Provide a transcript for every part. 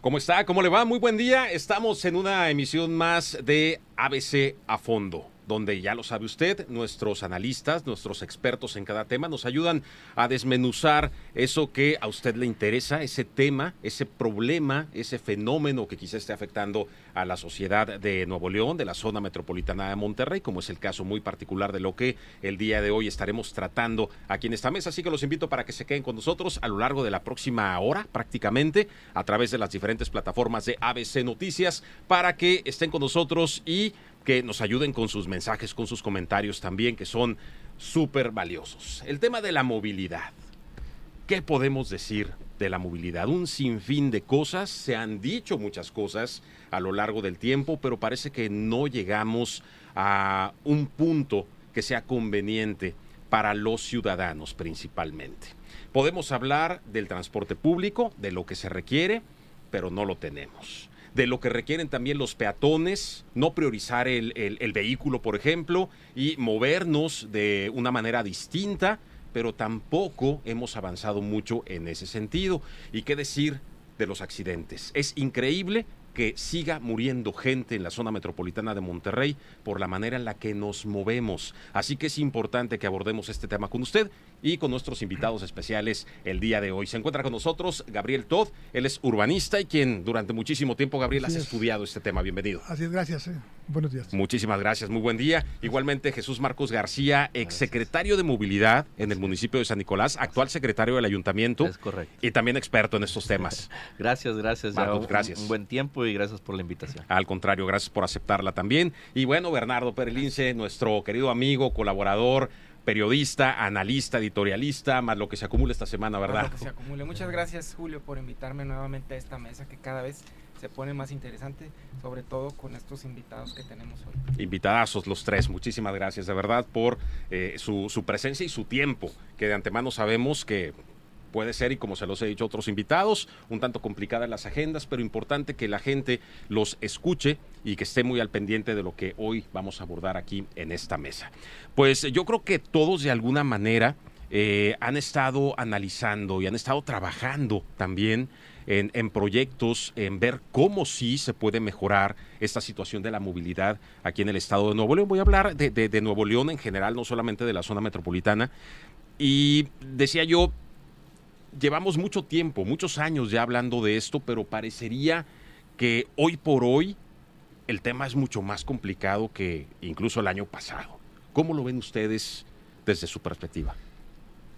¿Cómo está? ¿Cómo le va? Muy buen día. Estamos en una emisión más de ABC a fondo, donde ya lo sabe usted, nuestros analistas, nuestros expertos en cada tema nos ayudan a desmenuzar eso que a usted le interesa, ese tema, ese problema, ese fenómeno que quizá esté afectando a la sociedad de Nuevo León, de la zona metropolitana de Monterrey, como es el caso muy particular de lo que el día de hoy estaremos tratando aquí en esta mesa. Así que los invito para que se queden con nosotros a lo largo de la próxima hora, prácticamente, a través de las diferentes plataformas de ABC Noticias, para que estén con nosotros y que nos ayuden con sus mensajes, con sus comentarios también, que son súper valiosos. El tema de la movilidad. ¿Qué podemos decir de la movilidad? Un sinfín de cosas, se han dicho muchas cosas a lo largo del tiempo, pero parece que no llegamos a un punto que sea conveniente para los ciudadanos principalmente. Podemos hablar del transporte público, de lo que se requiere, pero no lo tenemos. De lo que requieren también los peatones, no priorizar el vehículo, por ejemplo, y movernos de una manera distinta, pero tampoco hemos avanzado mucho en ese sentido. ¿Y qué decir de los accidentes? Es increíble que siga muriendo gente en la zona metropolitana de Monterrey por la manera en la que nos movemos. Así que es importante que abordemos este tema con usted y con nuestros invitados especiales el día de hoy. Se encuentra con nosotros Gabriel Todd, él es urbanista y quien durante muchísimo tiempo, Gabriel, has estudiado este tema. Bienvenido. Así es, gracias. Buenos días. Muchísimas gracias, muy buen día. Igualmente Jesús Marcos García, exsecretario de Movilidad en el municipio de San Nicolás, actual secretario del Ayuntamiento. Es correcto. Y también experto en estos temas. Gracias. Marcos, gracias. Un buen tiempo y gracias por la invitación. Al contrario, gracias por aceptarla también. Y bueno, Bernardo Perelince, nuestro querido amigo, colaborador, periodista, analista, editorialista, más lo que se acumula esta semana, ¿verdad? Más lo que se acumule. Muchas gracias, Julio, por invitarme nuevamente a esta mesa que cada vez se pone más interesante, sobre todo con estos invitados que tenemos hoy. Invitadazos los tres, muchísimas gracias de verdad por su presencia y su tiempo, que de antemano sabemos que puede ser, y como se los he dicho a otros invitados, un tanto complicadas las agendas, pero importante que la gente los escuche y que esté muy al pendiente de lo que hoy vamos a abordar aquí en esta mesa. Pues yo creo que todos de alguna manera han estado analizando y han estado trabajando también en proyectos, en ver cómo sí se puede mejorar esta situación de la movilidad aquí en el estado de Nuevo León. Voy a hablar de Nuevo León en general, no solamente de la zona metropolitana. Y decía yo, llevamos mucho tiempo, muchos años ya hablando de esto, pero parecería que hoy por hoy el tema es mucho más complicado que incluso el año pasado. ¿Cómo lo ven ustedes desde su perspectiva?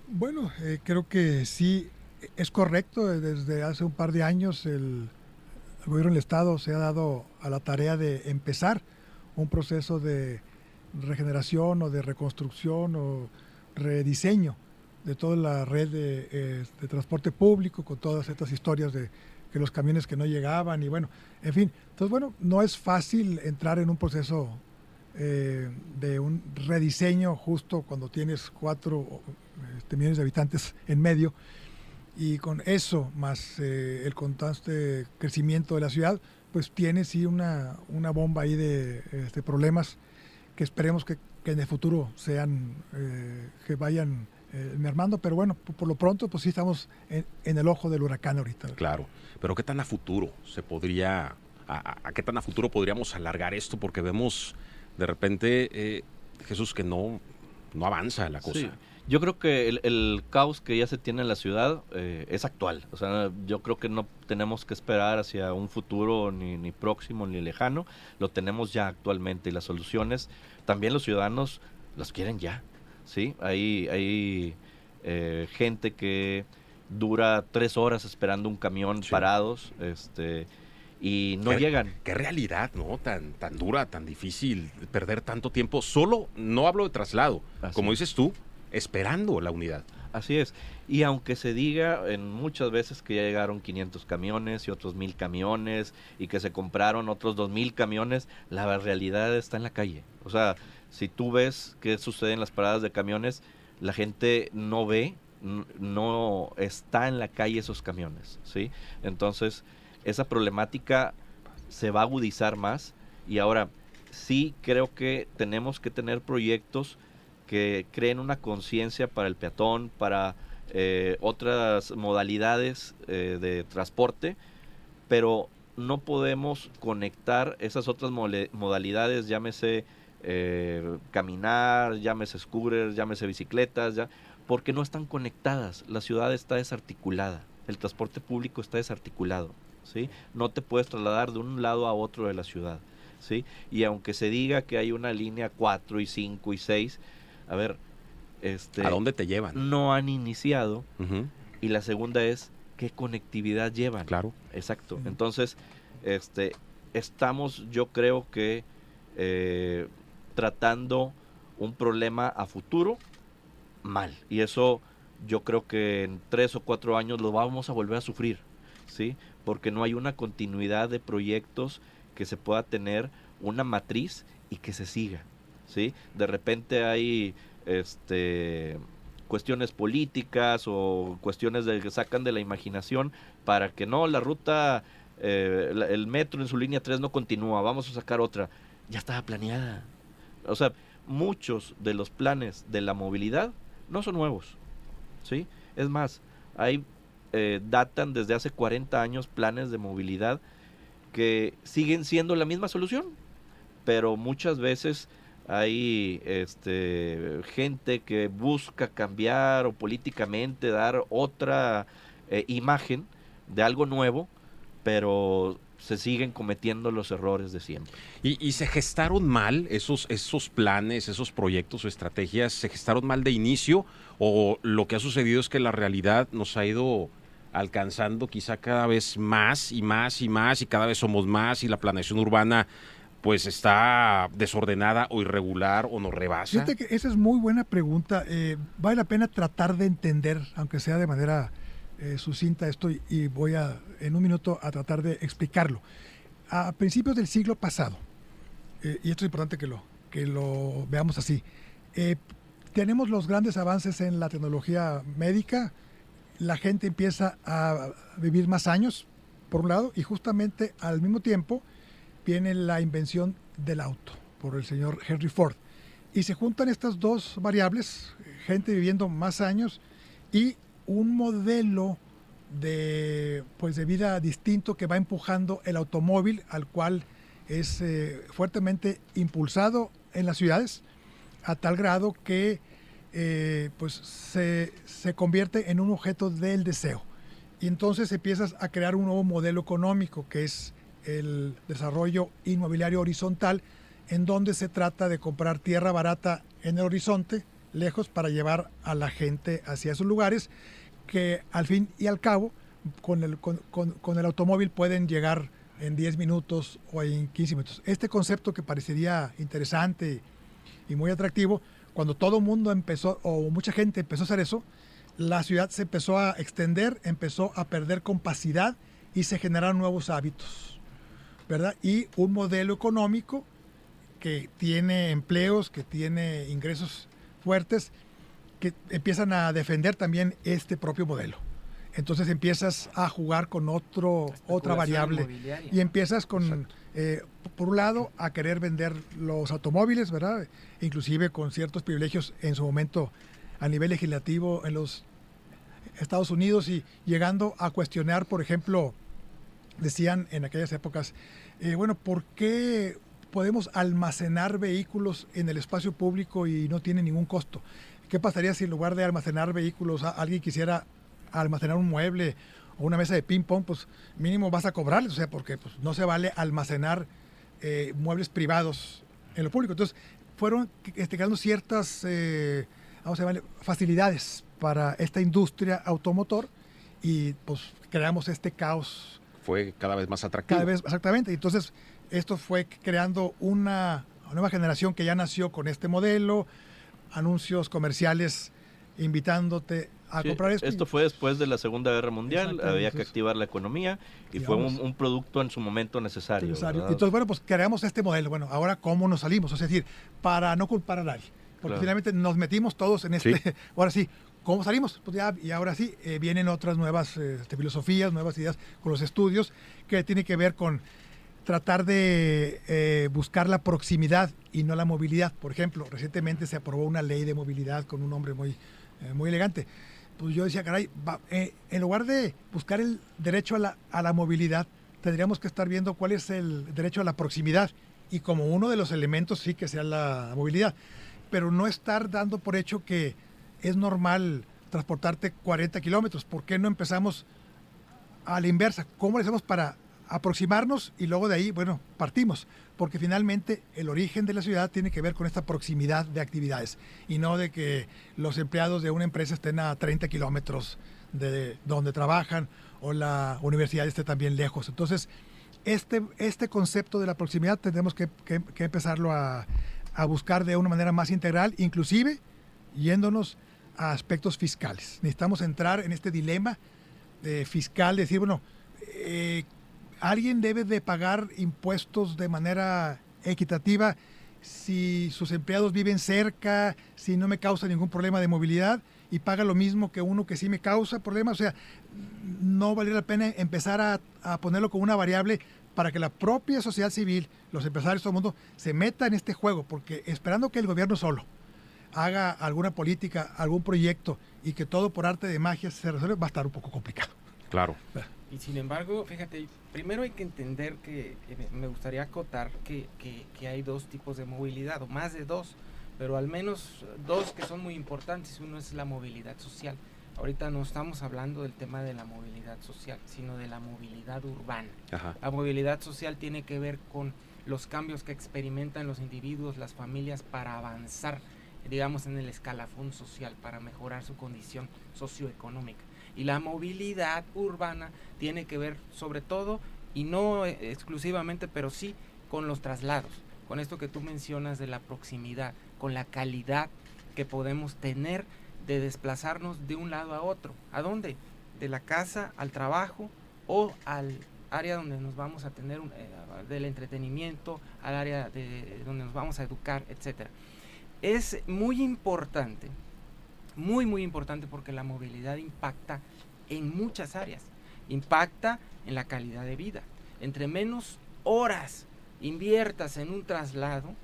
Bueno, creo que sí, es correcto. Desde hace un par de años el gobierno del estado se ha dado a la tarea de empezar un proceso de regeneración o de reconstrucción o rediseño de toda la red de transporte público, con todas estas historias de que los camiones que no llegaban y bueno, en fin. Entonces, bueno, no es fácil entrar en un proceso de un rediseño justo cuando tienes 4 millones de habitantes en medio, y con eso más el constante crecimiento de la ciudad, pues tiene sí una bomba ahí de problemas que esperemos que en el futuro sean, que vayan mermando, pero bueno, por lo pronto pues sí estamos en el ojo del huracán ahorita. Claro, pero ¿qué tan a futuro se podría, a qué tan a futuro podríamos alargar esto? Porque vemos de repente, Jesús, que no avanza la cosa. Sí. Yo creo que el caos que ya se tiene en la ciudad es actual. O sea, yo creo que no tenemos que esperar hacia un futuro ni próximo ni lejano. Lo tenemos ya actualmente y las soluciones también los ciudadanos las quieren ya. Sí, hay gente que dura 3 horas esperando un camión parados, y no llegan. Qué realidad, ¿no? Tan dura, tan difícil perder tanto tiempo. Solo, no hablo de traslado, como dices tú, esperando la unidad. Así es. Y aunque se diga en muchas veces que ya llegaron 500 camiones y otros 1000 camiones y que se compraron otros 2000 camiones, la realidad está en la calle. O sea, si tú ves qué sucede en las paradas de camiones, la gente no ve, no está en la calle esos camiones, ¿sí? Entonces, esa problemática se va a agudizar más, y ahora sí creo que tenemos que tener proyectos que creen una conciencia para el peatón, para otras modalidades de transporte, pero no podemos conectar esas otras modalidades, llámese caminar, llámese scooter, llámese bicicletas, porque no están conectadas. La ciudad está desarticulada, el transporte público está desarticulado, ¿sí? No te puedes trasladar de un lado a otro de la ciudad, ¿sí? Y aunque se diga que hay una línea 4 y 5 y 6, a ver, ¿a dónde te llevan? No han iniciado. Y la segunda es, ¿qué conectividad llevan? Claro. Exacto. Entonces, estamos, yo creo que tratando un problema a futuro mal. Y eso yo creo que en 3 o 4 años lo vamos a volver a sufrir, ¿sí? Porque no hay una continuidad de proyectos que se pueda tener una matriz y que se siga, ¿sí? De repente hay cuestiones políticas o cuestiones que sacan de la imaginación para que no, la ruta, el metro en su línea 3 no continúa, vamos a sacar otra. Ya estaba planeada. O sea, muchos de los planes de la movilidad no son nuevos, ¿sí? Es más, datan desde hace 40 años planes de movilidad que siguen siendo la misma solución, pero muchas veces hay gente que busca cambiar o políticamente dar otra imagen de algo nuevo, pero se siguen cometiendo los errores de siempre. ¿Y se gestaron mal esos planes, esos proyectos o estrategias? ¿Se gestaron mal de inicio? ¿O lo que ha sucedido es que la realidad nos ha ido alcanzando quizá cada vez más y más y más, y cada vez somos más, y la planeación urbana pues está desordenada o irregular o nos rebasa? Fíjate que esa es muy buena pregunta. Vale la pena tratar de entender, aunque sea de manera sucinta esto, y voy en un minuto a tratar de explicarlo. A principios del siglo pasado, y esto es importante que lo veamos así, tenemos los grandes avances en la tecnología médica, la gente empieza a vivir más años, por un lado, y justamente al mismo tiempo viene la invención del auto por el señor Henry Ford. Y se juntan estas dos variables, gente viviendo más años y un modelo de vida distinto que va empujando el automóvil, al cual es fuertemente impulsado en las ciudades, a tal grado que se convierte en un objeto del deseo. Y entonces empiezas a crear un nuevo modelo económico, que es el desarrollo inmobiliario horizontal, en donde se trata de comprar tierra barata en el horizonte, lejos, para llevar a la gente hacia esos lugares que al fin y al cabo con el automóvil pueden llegar en 10 minutos o en 15 minutos. Este concepto, que parecería interesante y muy atractivo, cuando todo el mundo empezó, o mucha gente empezó a hacer eso, la ciudad se empezó a extender, empezó a perder capacidad y se generaron nuevos hábitos, ¿verdad? Y un modelo económico que tiene empleos, que tiene ingresos fuertes, que empiezan a defender también este propio modelo. Entonces empiezas a jugar con otra variable y empiezas con, por un lado, a querer vender los automóviles, ¿verdad? Inclusive con ciertos privilegios en su momento a nivel legislativo en los Estados Unidos, y llegando a cuestionar, por ejemplo, decían en aquellas épocas, ¿por qué podemos almacenar vehículos en el espacio público y no tiene ningún costo? ¿Qué pasaría si en lugar de almacenar vehículos alguien quisiera almacenar un mueble o una mesa de ping pong? Pues mínimo vas a cobrarles, porque pues, no se vale almacenar muebles privados en lo público. Entonces fueron creando ciertas facilidades para esta industria automotor, y pues creamos este caos. Fue cada vez más atractivo. Cada vez, exactamente. Entonces esto fue creando una nueva generación que ya nació con este modelo, anuncios comerciales invitándote a comprar esto. Esto fue después de la Segunda Guerra Mundial, había que activar la economía y digamos, fue un producto en su momento necesario. Entonces, pues creamos este modelo. Bueno, ahora ¿cómo nos salimos? Es decir, para no culpar a nadie, porque finalmente nos metimos todos en este. Sí. Ahora sí, ¿cómo salimos? Pues ya, y ahora sí, vienen otras nuevas filosofías, nuevas ideas con los estudios, que tiene que ver con tratar de buscar la proximidad y no la movilidad. Por ejemplo, recientemente se aprobó una ley de movilidad con un hombre muy elegante. Pues yo decía, caray, en lugar de buscar el derecho a la movilidad, tendríamos que estar viendo cuál es el derecho a la proximidad y como uno de los elementos sí que sea la movilidad, pero no estar dando por hecho que es normal transportarte 40 kilómetros. ¿Por qué no empezamos a la inversa? ¿Cómo le hacemos para aproximarnos y luego de ahí, bueno, partimos? Porque finalmente el origen de la ciudad tiene que ver con esta proximidad de actividades y no de que los empleados de una empresa estén a 30 kilómetros de donde trabajan o la universidad esté también lejos. Entonces, este concepto de la proximidad tendremos que empezarlo a buscar de una manera más integral, inclusive yéndonos a aspectos fiscales. Necesitamos entrar en este dilema fiscal, decir, bueno, alguien debe de pagar impuestos de manera equitativa si sus empleados viven cerca, si no me causa ningún problema de movilidad y paga lo mismo que uno que sí me causa problemas. O sea, no valdría la pena empezar a ponerlo como una variable para que la propia sociedad civil, los empresarios, todo el mundo, se meta en este juego, porque esperando que el gobierno solo haga alguna política, algún proyecto y que todo por arte de magia se resuelva, va a estar un poco complicado. Claro. Y sin embargo, fíjate, primero hay que entender que me gustaría acotar que hay dos tipos de movilidad, o más de dos, pero al menos dos que son muy importantes. Uno es la movilidad social. Ahorita no estamos hablando del tema de la movilidad social, sino de la movilidad urbana. Ajá. La movilidad social tiene que ver con los cambios que experimentan los individuos, las familias, para avanzar, digamos, en el escalafón social, para mejorar su condición socioeconómica. Y la movilidad urbana tiene que ver sobre todo, y no exclusivamente, pero sí con los traslados, con esto que tú mencionas de la proximidad, con la calidad que podemos tener de desplazarnos de un lado a otro. ¿A dónde? De la casa al trabajo o al área donde nos vamos a tener del entretenimiento, al área donde nos vamos a educar, etcétera. Es muy importante, muy importante, porque la movilidad impacta en muchas áreas. Impacta en la calidad de vida. Entre menos horas inviertas en un traslado,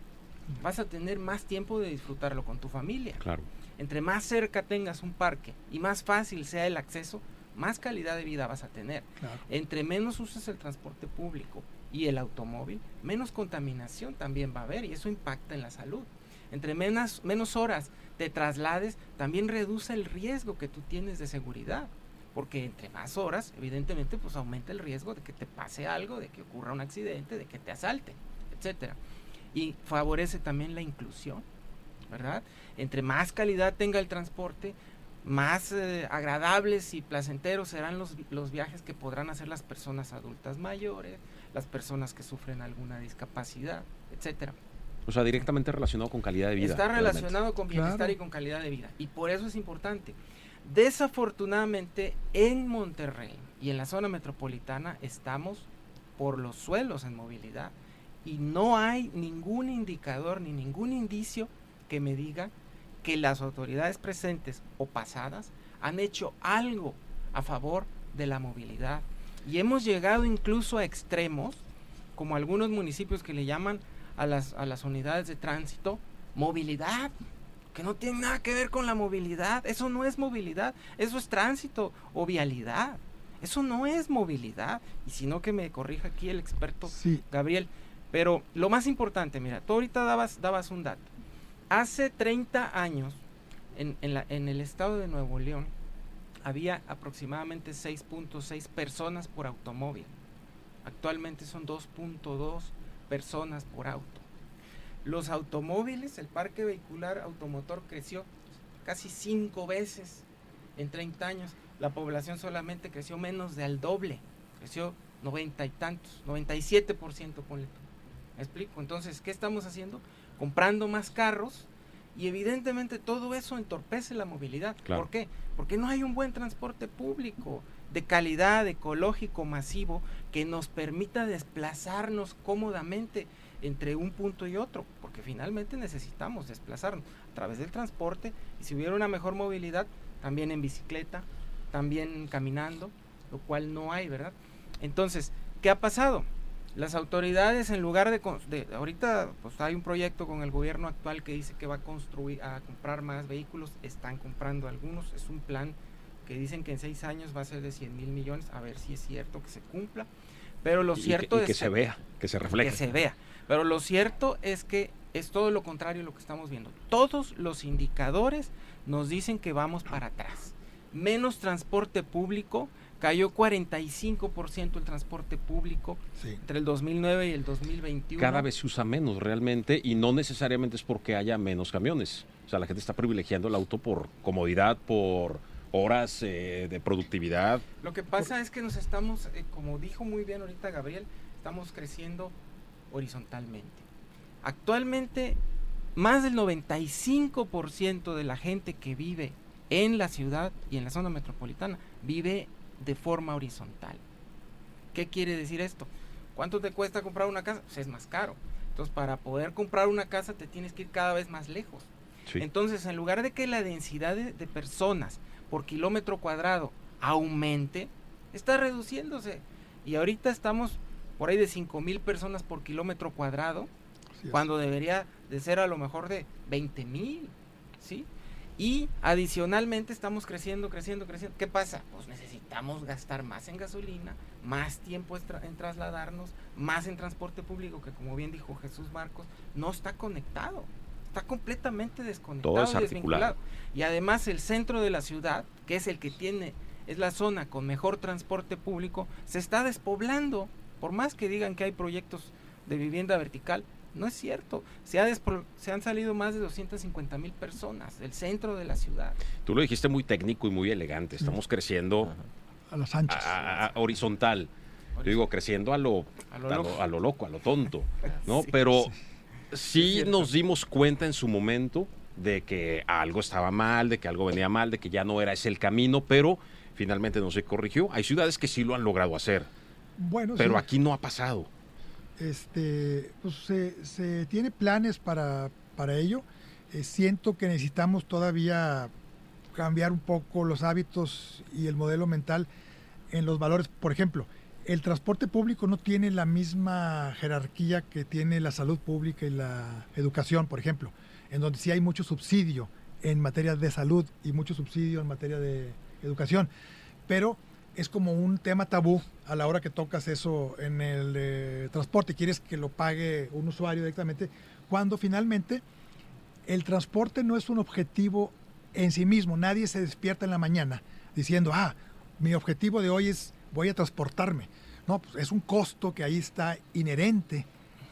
vas a tener más tiempo de disfrutarlo con tu familia. Claro. Entre más cerca tengas un parque y más fácil sea el acceso, más calidad de vida vas a tener. Claro. Entre menos uses el transporte público y el automóvil, menos contaminación también va a haber, y eso impacta en la salud. Entre menos horas te traslades, también reduce el riesgo que tú tienes de seguridad, porque entre más horas, evidentemente, pues aumenta el riesgo de que te pase algo, de que ocurra un accidente, de que te asalten, etcétera. Y favorece también la inclusión, ¿verdad? Entre más calidad tenga el transporte, más agradables y placenteros serán los viajes que podrán hacer las personas adultas mayores, las personas que sufren alguna discapacidad, etcétera. O sea, directamente relacionado con calidad de vida. Está relacionado con bienestar, claro, y con calidad de vida. Y por eso es importante. Desafortunadamente, en Monterrey y en la zona metropolitana estamos por los suelos en movilidad. Y no hay ningún indicador ni ningún indicio que me diga que las autoridades presentes o pasadas han hecho algo a favor de la movilidad. Y hemos llegado incluso a extremos, como algunos municipios que le llaman a las unidades de tránsito movilidad, que no tiene nada que ver con la movilidad. Eso no es movilidad, eso es tránsito o vialidad. Eso no es movilidad. Y si no, que me corrija aquí el experto, sí, Gabriel. Pero lo más importante, mira, tú ahorita dabas un dato. Hace 30 años, en el estado de Nuevo León, había aproximadamente 6.6 personas por automóvil. Actualmente son 2.2 personas por auto. Los automóviles, el parque vehicular automotor creció casi 5 veces en 30 años. La población solamente creció menos del doble, creció 90 y tantos, 97%, ponle tú. ¿Me explico? Entonces, ¿qué estamos haciendo? Comprando más carros, y evidentemente todo eso entorpece la movilidad. Claro. ¿Por qué? Porque no hay un buen transporte público de calidad, ecológico, masivo, que nos permita desplazarnos cómodamente entre un punto y otro, porque finalmente necesitamos desplazarnos a través del transporte, y si hubiera una mejor movilidad, también en bicicleta, también caminando, lo cual no hay, ¿verdad? Entonces, ¿qué ha pasado? Las autoridades, en lugar de ahorita, pues hay un proyecto con el gobierno actual que dice que va a comprar más vehículos, están comprando algunos, es un plan que dicen que en 6 años va a ser de 100,000 millones, a ver si es cierto que se cumpla, Pero lo cierto que se vea, que se refleje. Que se vea. Pero lo cierto es que es todo lo contrario a lo que estamos viendo. Todos los indicadores nos dicen que vamos para atrás. Menos transporte público, cayó 45% el transporte público entre el 2009 y el 2021. Cada vez se usa menos realmente y no necesariamente es porque haya menos camiones. O sea, la gente está privilegiando el auto por comodidad, por horas de productividad. Lo que pasa es que nos estamos, como dijo muy bien ahorita Gabriel, estamos creciendo horizontalmente. Actualmente, más del 95% de la gente que vive en la ciudad y en la zona metropolitana vive de forma horizontal. ¿Qué quiere decir esto? ¿Cuánto te cuesta comprar una casa? Pues es más caro. Entonces, para poder comprar una casa te tienes que ir cada vez más lejos. Sí. Entonces, en lugar de que la densidad de personas por kilómetro cuadrado aumente, está reduciéndose. Y ahorita estamos por ahí de 5,000 personas por kilómetro cuadrado, cuando debería de ser a lo mejor de 20,000, ¿sí? Y adicionalmente estamos creciendo. ¿Qué pasa? Pues necesitamos gastar más en gasolina, más tiempo en trasladarnos, más en transporte público, que como bien dijo Jesús Marcos, no está conectado. Está completamente desconectado. Todo es y desvinculado. articulado. Y además el centro de la ciudad, que es el que es la zona con mejor transporte público, se está despoblando. Por más que digan que hay proyectos de vivienda vertical, no es cierto. Se han salido más de 250,000 personas del centro de la ciudad. Tú lo dijiste muy técnico y muy elegante. Estamos creciendo a las anchas, horizontal. Yo digo, creciendo a lo loco, a lo tonto, ¿no? Sí, pero sí nos dimos cuenta en su momento de que algo estaba mal, de que algo venía mal, de que ya no era ese el camino, pero finalmente no se corrigió. Hay ciudades que sí lo han logrado hacer, pero aquí no ha pasado. Pues se tiene planes para ello. Siento que necesitamos todavía cambiar un poco los hábitos y el modelo mental en los valores. Por ejemplo, el transporte público no tiene la misma jerarquía que tiene la salud pública y la educación, por ejemplo, en donde sí hay mucho subsidio en materia de salud y mucho subsidio en materia de educación, pero es como un tema tabú a la hora que tocas eso en el transporte, quieres que lo pague un usuario directamente, cuando finalmente el transporte no es un objetivo en sí mismo. Nadie se despierta en la mañana diciendo, mi objetivo de hoy es voy a transportarme. No, pues es un costo que ahí está inherente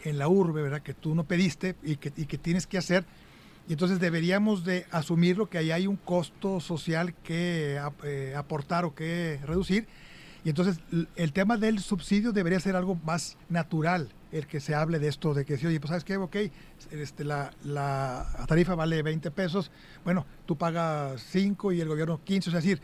en la urbe, ¿verdad? Que tú no pediste y que tienes que hacer. Y entonces deberíamos de asumirlo, que ahí hay un costo social que aportar o que reducir. Y entonces el tema del subsidio debería ser algo más natural, el que se hable de esto, de que decir, oye, pues ¿sabes qué? Ok, la tarifa vale 20 pesos, bueno, tú pagas 5 y el gobierno 15, o sea, es decir,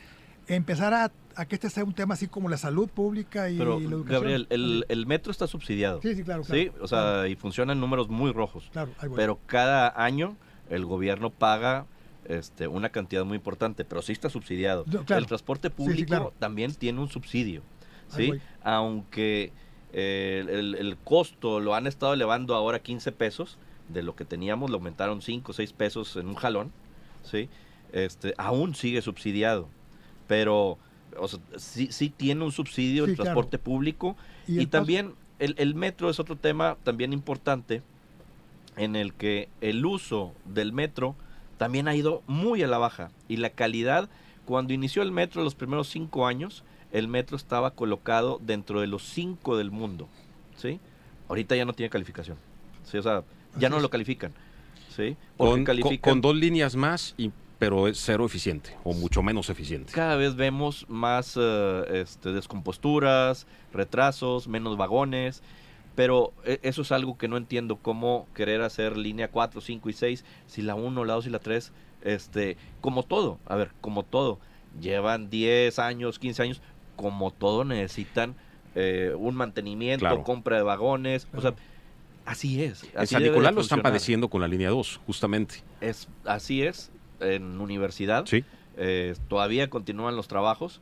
empezar a que este sea un tema así como la salud pública y pero, la educación. Gabriel, el metro está subsidiado. Sí, claro. Sí, o sea, y funcionan números muy rojos. Claro, ahí voy. Pero cada año el gobierno paga una cantidad muy importante, pero sí está subsidiado. No, claro. El transporte público también tiene un subsidio, ¿sí? Aunque el costo lo han estado elevando ahora 15 pesos, de lo que teníamos lo aumentaron 5 o 6 pesos en un jalón, ¿sí? Aún sigue subsidiado, pero o sea, sí tiene un subsidio el transporte público y también el metro es otro tema también importante, en el que el uso del metro también ha ido muy a la baja y la calidad, cuando inició el metro los primeros 5 años, el metro estaba colocado dentro de los 5 del mundo, ¿sí? Ahorita ya no tiene calificación, ¿sí? O sea, ya no lo califican, ¿sí? Porque con 2 líneas más, pero es cero eficiente o mucho menos eficiente. Cada vez vemos más descomposturas, retrasos, menos vagones. Pero eso es algo que no entiendo, cómo querer hacer línea 4, 5 y 6, si la 1, la 2 y la 3, como todo, llevan 10 años, 15 años, como todo necesitan un mantenimiento, compra de vagones, o sea, así es. En San Nicolás lo están padeciendo con la línea 2, justamente. Así es, en universidad, sí. Todavía continúan los trabajos,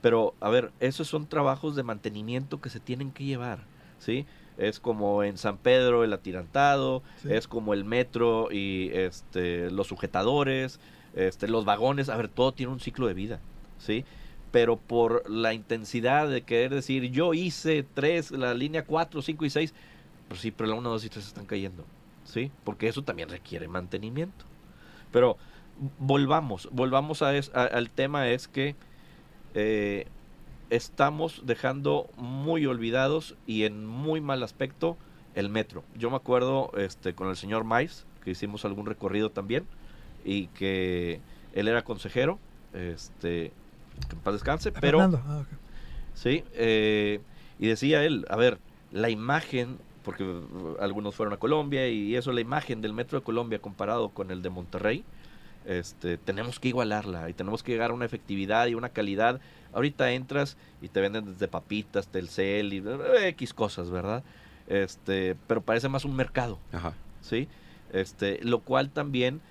pero a ver, esos son trabajos de mantenimiento que se tienen que llevar, ¿sí? Es como en San Pedro el atirantado, es como el metro y los sujetadores, los vagones, a ver, todo tiene un ciclo de vida, ¿sí? pero por la intensidad de querer decir, yo hice 3, la línea 4, 5 y 6, pues sí, pero la 1, 2 y 3 están cayendo, ¿sí? Porque eso también requiere mantenimiento. Pero volvamos al tema, es que estamos dejando muy olvidados y en muy mal aspecto el metro. Yo me acuerdo con el señor Mais, que hicimos algún recorrido también, y que él era consejero, que en paz descanse, pero Okay. sí, y decía él, a ver, la imagen, porque algunos fueron a Colombia y eso, la imagen del metro de Colombia comparado con el de Monterrey, tenemos que igualarla y tenemos que llegar a una efectividad y una calidad. Ahorita entras y te venden desde papitas, Telcel y X cosas, ¿verdad? Pero parece más un mercado. Ajá. ¿Sí? Lo cual también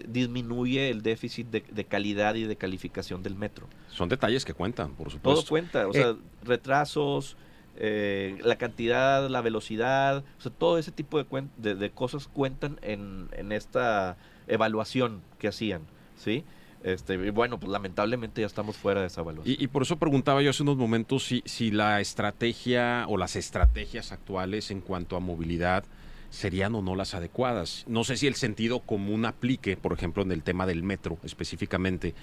disminuye el déficit de calidad y de calificación del metro. Son detalles que cuentan, por supuesto. Todo cuenta, o sea, retrasos, la cantidad, la velocidad, o sea, todo ese tipo de cosas cuentan en esta evaluación que hacían, ¿sí? Y bueno, pues lamentablemente ya estamos fuera de esa evaluación. Y por eso preguntaba yo hace unos momentos si la estrategia o las estrategias actuales en cuanto a movilidad serían o no las adecuadas. No sé si el sentido común aplique, por ejemplo, en el tema del metro específicamente,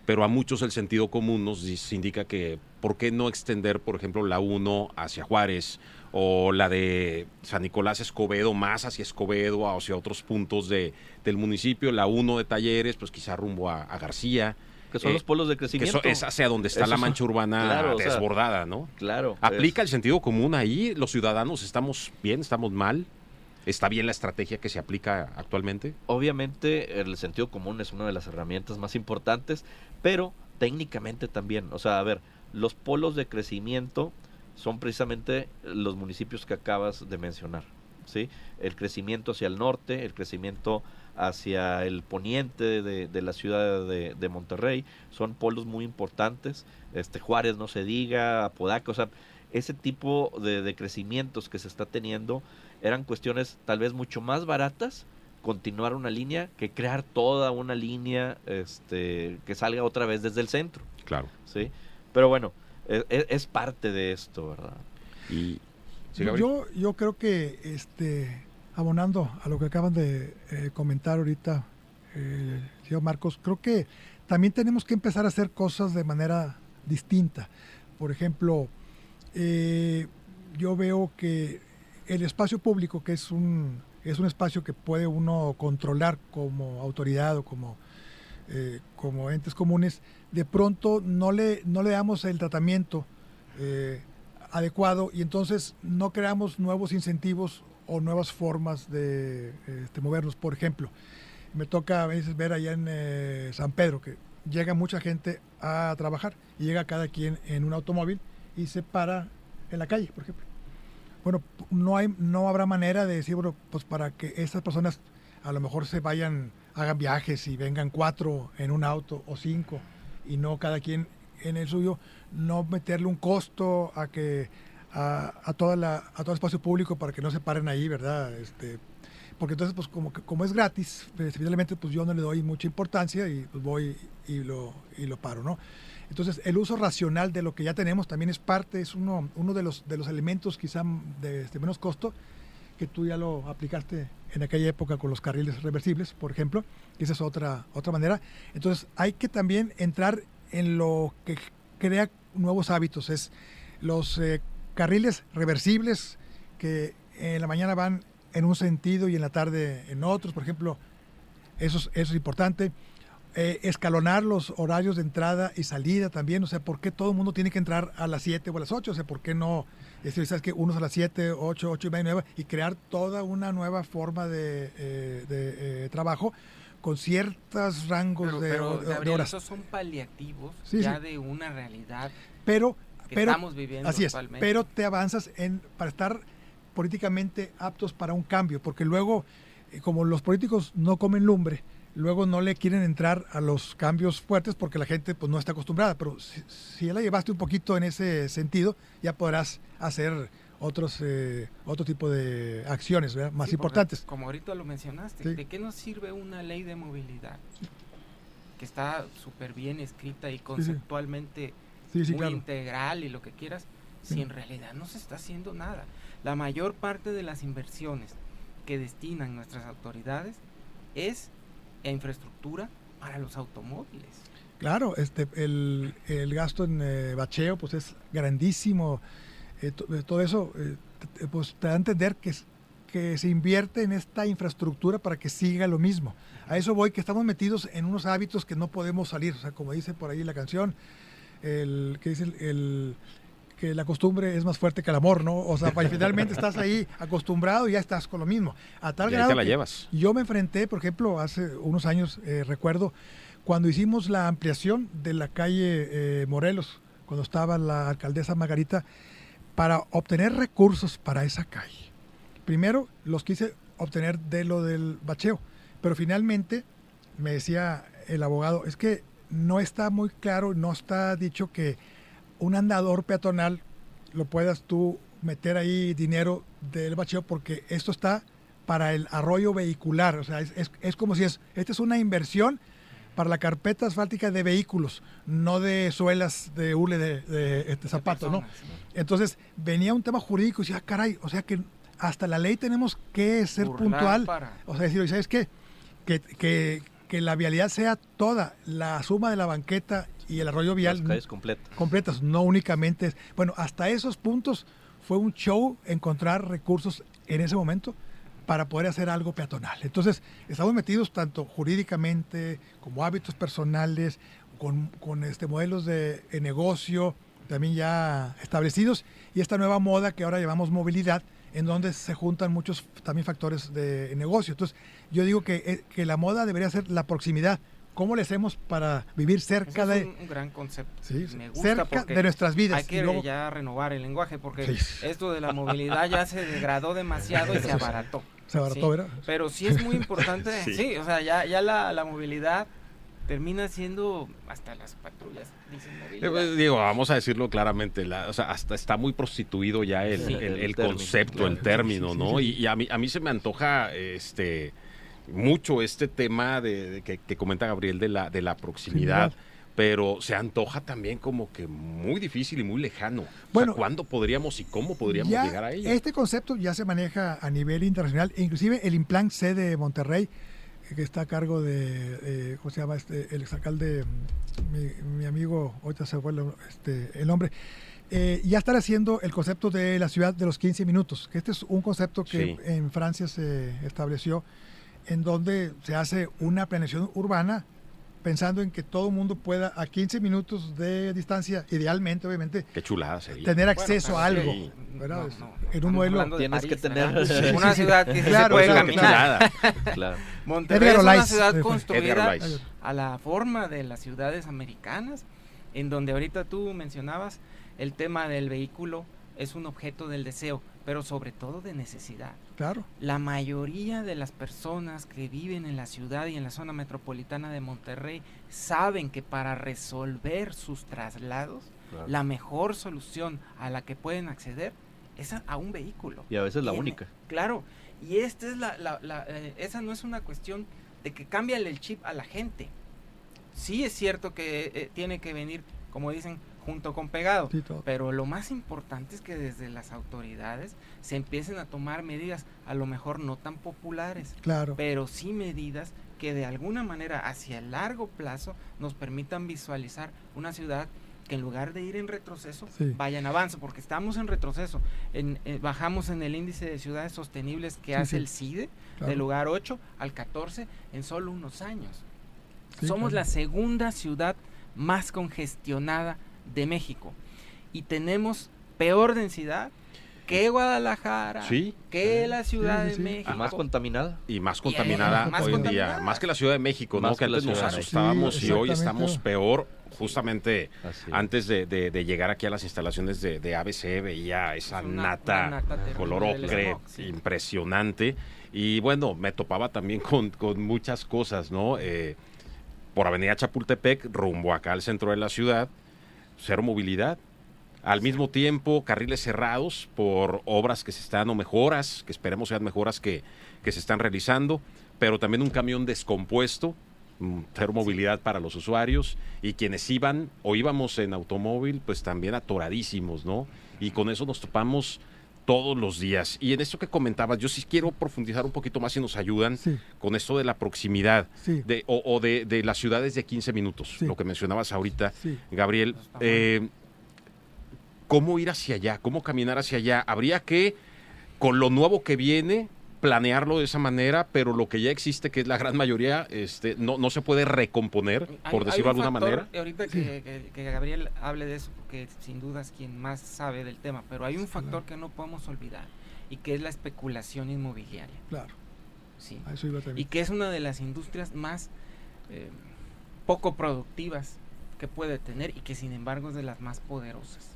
pero a muchos el sentido común nos indica que ¿por qué no extender, por ejemplo, la 1 hacia Juárez o la de San Nicolás Escobedo más hacia Escobedo o hacia otros puntos del municipio, la 1 de Talleres, pues quizá rumbo a García? Que son los polos de crecimiento. Que es hacia donde está la mancha urbana, claro, desbordada, ¿no? Claro. ¿Aplica el sentido común ahí? ¿Los ciudadanos estamos bien, estamos mal? ¿Está bien la estrategia que se aplica actualmente? Obviamente el sentido común es una de las herramientas más importantes, pero técnicamente también. O sea, a ver, los polos de crecimiento son precisamente los municipios que acabas de mencionar, ¿sí? El crecimiento hacia el norte, el crecimiento hacia el poniente de la ciudad de Monterrey, son polos muy importantes. Juárez no se diga, Apodaca, o sea, ese tipo de crecimientos que se está teniendo eran cuestiones tal vez mucho más baratas continuar una línea que crear toda una línea que salga otra vez desde el centro. Claro. ¿Sí? Pero bueno, es parte de esto, ¿verdad? Y ¿sí, yo creo que abonando a lo que acaban de comentar ahorita señor Marcos, creo que también tenemos que empezar a hacer cosas de manera distinta. Por ejemplo, yo veo que el espacio público, que es un espacio que puede uno controlar como autoridad o como entes comunes, de pronto no le damos el tratamiento adecuado y entonces no creamos nuevos incentivos o nuevas formas de movernos. Por ejemplo, me toca a veces ver allá en San Pedro que llega mucha gente a trabajar y llega cada quien en un automóvil y se para en la calle, por ejemplo. Bueno, no habrá manera de decir, bueno, pues para que estas personas a lo mejor hagan viajes y vengan 4 en un auto o 5 y no cada quien en el suyo, no meterle un costo a todo el espacio público para que no se paren ahí, ¿verdad? Porque entonces, pues como es gratis, finalmente pues yo no le doy mucha importancia y pues voy y lo paro, ¿no? Entonces, el uso racional de lo que ya tenemos también es uno de los elementos quizá de menos costo, que tú ya lo aplicaste en aquella época con los carriles reversibles, por ejemplo, y esa es otra manera. Entonces, hay que también entrar en lo que crea nuevos hábitos, es los carriles reversibles que en la mañana van en un sentido y en la tarde en otros, por ejemplo, eso es importante. Escalonar los horarios de entrada y salida también, o sea, ¿por qué todo el mundo tiene que entrar a las 7 o a las 8? O sea, ¿por qué no, sabes que unos a las 7, 8 y media, 9 y crear toda una nueva forma de trabajo con ciertos rangos de horas? Esos son paliativos sí. de una realidad pero estamos viviendo así actualmente. Pero te avanzas para estar políticamente aptos para un cambio, porque luego, como los políticos no comen lumbre, luego no le quieren entrar a los cambios fuertes porque la gente pues no está acostumbrada, pero si ya la llevaste un poquito en ese sentido, ya podrás hacer otro tipo de acciones, ¿verdad? Más importantes. Como ahorita lo mencionaste, sí. ¿De qué nos sirve una ley de movilidad que está súper bien escrita y conceptualmente muy claro. integral y lo que quieras, si en realidad no se está haciendo nada. La mayor parte de las inversiones que destinan nuestras autoridades es a infraestructura para los automóviles. Claro, el gasto en bacheo pues es grandísimo. Todo eso pues te da a entender que se invierte en esta infraestructura para que siga lo mismo. A eso voy, que estamos metidos en unos hábitos que no podemos salir. O sea, como dice por ahí la canción, que dice que la costumbre es más fuerte que el amor, ¿no? O sea, finalmente estás ahí acostumbrado y ya estás con lo mismo. A tal grado te la llevas. Yo me enfrenté, por ejemplo, hace unos años, recuerdo, cuando hicimos la ampliación de la calle Morelos, cuando estaba la alcaldesa Margarita, para obtener recursos para esa calle. Primero los quise obtener de lo del bacheo, pero finalmente me decía el abogado, es que no está muy claro, no está dicho que un andador peatonal lo puedas tú meter ahí dinero del bacheo, porque esto está para el arroyo vehicular. O sea, es como si esta es una inversión para la carpeta asfáltica de vehículos, no de suelas de hule de zapatos, ¿no? Entonces venía un tema jurídico y decía, caray, o sea que hasta la ley tenemos que ser puntual. O sea, decir, ¿sabes qué? Que la vialidad sea toda la suma de la banqueta y el arroyo vial. Las calles completas, no únicamente. Bueno, hasta esos puntos fue un show encontrar recursos en ese momento para poder hacer algo peatonal. Entonces, estamos metidos tanto jurídicamente como hábitos personales, con modelos de negocio también ya establecidos, y esta nueva moda que ahora llamamos movilidad, en donde se juntan muchos también factores de negocio. Entonces, yo digo que la moda debería ser la proximidad. ¿Cómo le hacemos para vivir cerca de...? Es un gran concepto. Sí, me gusta, cerca de nuestras vidas. Hay que ya renovar el lenguaje, porque esto de la movilidad ya se degradó demasiado y se abarató. Se abarató, ¿verdad? Pero sí es muy importante, o sea, ya la movilidad termina siendo, hasta las patrullas dicen movilidad. Digo, vamos a decirlo claramente, o sea, hasta está muy prostituido ya el concepto, claro, el término, ¿no? Y a mí se me antoja mucho este tema que comenta Gabriel de la proximidad, pero se antoja también como que muy difícil y muy lejano. Bueno, o sea, ¿cuándo podríamos y cómo podríamos llegar a ello? Este concepto ya se maneja a nivel internacional, e inclusive el Implan C de Monterrey, que está a cargo de, ¿cómo se llama? El exalcalde, mi amigo, ahorita se fue el nombre, ya están haciendo el concepto de la ciudad de los 15 minutos, que este es un concepto que en Francia se estableció, en donde se hace una planeación urbana pensando en que todo el mundo pueda a 15 minutos de distancia, idealmente, obviamente. Qué chulada sería. Tener acceso a algo. ¿Verdad? En un modelo. Tienes París, que tener una ciudad que se puede caminar. Claro. Monterrey es una ciudad construida a la forma de las ciudades americanas, en donde ahorita tú mencionabas el tema del vehículo es un objeto del deseo, pero sobre todo de necesidad. Claro. La mayoría de las personas que viven en la ciudad y en la zona metropolitana de Monterrey saben que para resolver sus traslados, la mejor solución a la que pueden acceder es a un vehículo. Y a veces la única. Claro, y esta es esa no es una cuestión de que cámbiale el chip a la gente. Sí es cierto que tiene que venir, como dicen, junto con pegado, pero lo más importante es que desde las autoridades se empiecen a tomar medidas, a lo mejor no tan populares, pero sí medidas que de alguna manera hacia el largo plazo nos permitan visualizar una ciudad que en lugar de ir en retroceso, vaya en avance, porque estamos en retroceso. Bajamos en el índice de ciudades sostenibles que hace el CIDE, del lugar 8 al 14 en solo unos años. Somos la segunda ciudad más congestionada de México y tenemos peor densidad que Guadalajara, que la Ciudad de México. Y más contaminada. Y más contaminada hoy en día, más que la Ciudad de México, ¿no? Que antes nos asustábamos y hoy estamos peor. Justamente antes de llegar aquí a las instalaciones de ABC veía esa nata color ocre impresionante, y bueno, me topaba también con muchas cosas, ¿no? Por Avenida Chapultepec, rumbo acá al centro de la ciudad, cero movilidad. Al mismo tiempo, carriles cerrados por obras que se están, o mejoras, que esperemos sean mejoras que se están realizando, pero también un camión descompuesto cero movilidad para los usuarios, y quienes iban o íbamos en automóvil, pues también atoradísimos, ¿no? Y con eso nos topamos todos los días. Y en esto que comentabas, yo sí quiero profundizar un poquito más si nos ayudan con esto de la proximidad de las ciudades de 15 minutos, lo que mencionabas ahorita, Gabriel. ¿Cómo ir hacia allá? ¿Cómo caminar hacia allá? Habría que, con lo nuevo que viene, planearlo de esa manera, pero lo que ya existe, que es la gran mayoría, no se puede recomponer, por decirlo de alguna manera. Ahorita que Gabriel hable de eso, porque sin duda es quien más sabe del tema, pero hay un factor que no podemos olvidar, y que es la especulación inmobiliaria. Claro. Sí. A eso iba también. Y que es una de las industrias más poco productivas que puede tener, y que sin embargo es de las más poderosas.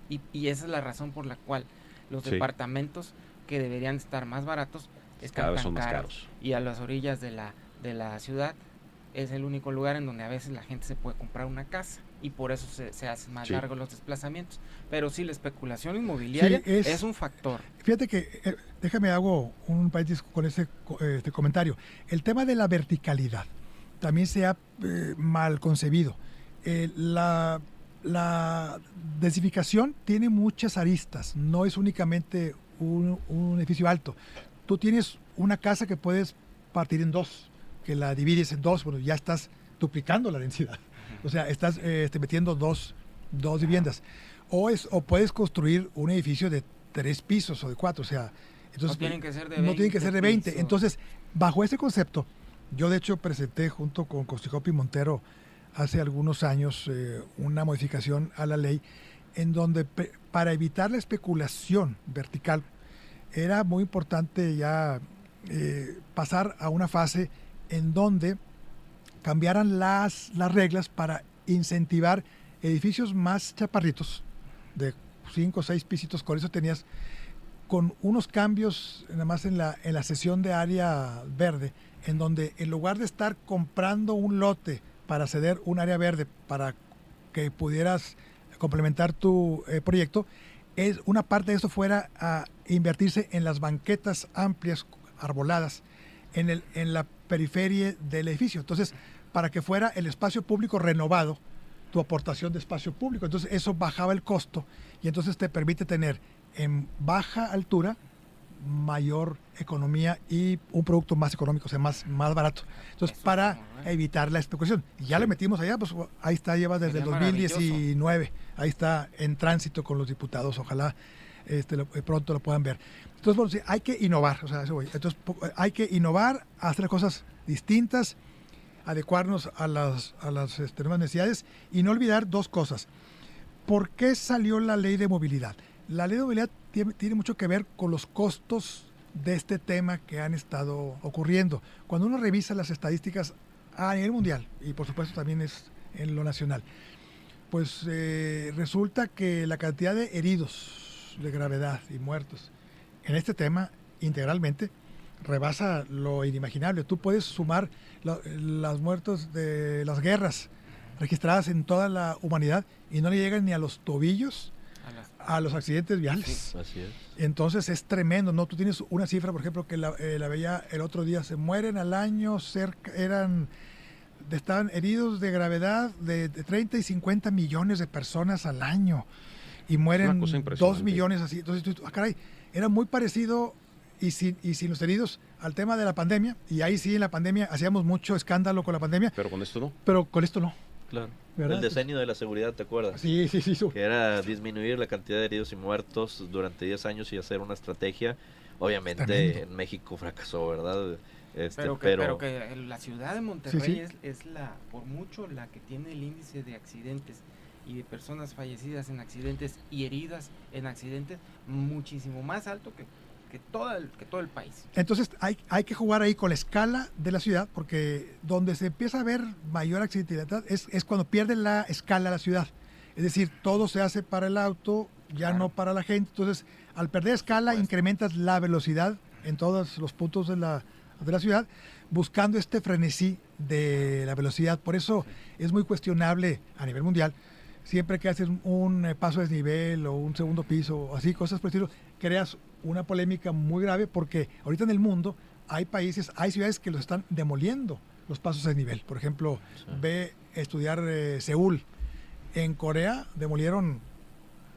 Y esa es la razón por la cual los departamentos que deberían estar más baratos están tan caros. Y a las orillas de la ciudad es el único lugar en donde a veces la gente se puede comprar una casa, y por eso se hacen más largos los desplazamientos. Pero sí, la especulación inmobiliaria es un factor. Fíjate que, déjame hago un paréntesis con ese comentario. El tema de la verticalidad también se ha mal concebido. La densificación tiene muchas aristas, no es únicamente un edificio alto. Tú tienes una casa que puedes partir en dos, que la divides en dos, bueno, ya estás duplicando la densidad. O sea, estás metiendo dos viviendas. O puedes construir un edificio de 3 pisos o de 4, o sea, entonces no tienen que ser de 20. No tienen que ser de 20. Pisos. Entonces, bajo ese concepto, yo de hecho presenté junto con Costijopi Montero hace algunos años una modificación a la ley en donde para evitar la especulación vertical era muy importante ya pasar a una fase en donde cambiaran las reglas para incentivar edificios más chaparritos de 5 o 6 pisitos. Con eso tenías con unos cambios nada más en la cesión de área verde, en donde en lugar de estar comprando un lote para ceder un área verde para que pudieras complementar tu proyecto, es una parte de eso fuera a invertirse en las banquetas amplias, arboladas, en la periferia del edificio. Entonces, para que fuera el espacio público renovado, tu aportación de espacio público. Entonces, eso bajaba el costo y entonces te permite tener en baja altura mayor economía y un producto más económico, o sea, más barato. Entonces, para evitar la especulación. Y ya le metimos allá, pues ahí está, lleva desde el 2019, ahí está en tránsito con los diputados, ojalá pronto lo puedan ver. Entonces, bueno, sí, hay que innovar, o sea, eso voy. Entonces, hay que innovar, hacer cosas distintas, adecuarnos a las nuevas necesidades y no olvidar dos cosas. ¿Por qué salió la ley de movilidad? La ley de movilidad tiene mucho que ver con los costos de este tema que han estado ocurriendo. Cuando uno revisa las estadísticas a nivel mundial, y por supuesto también es en lo nacional, pues resulta que la cantidad de heridos de gravedad y muertos en este tema integralmente rebasa lo inimaginable. Tú puedes sumar las muertes de las guerras registradas en toda la humanidad y no le llegan ni a los tobillos a los accidentes viales. Sí, así es. Entonces es tremendo, ¿no? Tú tienes una cifra, por ejemplo, que la veía el otro día, se mueren al año estaban heridos de gravedad de 30 y 50 millones de personas al año y mueren 2 millones así. Entonces, caray, era muy parecido y sin los heridos al tema de la pandemia, y ahí sí en la pandemia hacíamos mucho escándalo con la pandemia. Pero con esto no. Pero con esto no. Claro. ¿Verdad? El decenio de la seguridad, ¿te acuerdas? Sí. Que era disminuir la cantidad de heridos y muertos durante 10 años y hacer una estrategia. Obviamente en México fracasó, ¿verdad? Pero que la ciudad de Monterrey es por mucho la que tiene el índice de accidentes y de personas fallecidas en accidentes y heridas en accidentes muchísimo más alto que todo el país. Entonces hay que jugar ahí con la escala de la ciudad, porque donde se empieza a ver mayor accidentabilidad es cuando pierde la escala la ciudad. Es decir, todo se hace para el auto, ya no para la gente. Entonces, al perder escala, incrementas la velocidad en todos los puntos de la ciudad, buscando este frenesí de la velocidad. Por eso es muy cuestionable a nivel mundial. Siempre que haces un paso de desnivel o un segundo piso o así, cosas por el estilo, creas una polémica muy grave, porque ahorita en el mundo hay ciudades que los están demoliendo los pasos de nivel. Por ejemplo, ve estudiar Seúl. En Corea demolieron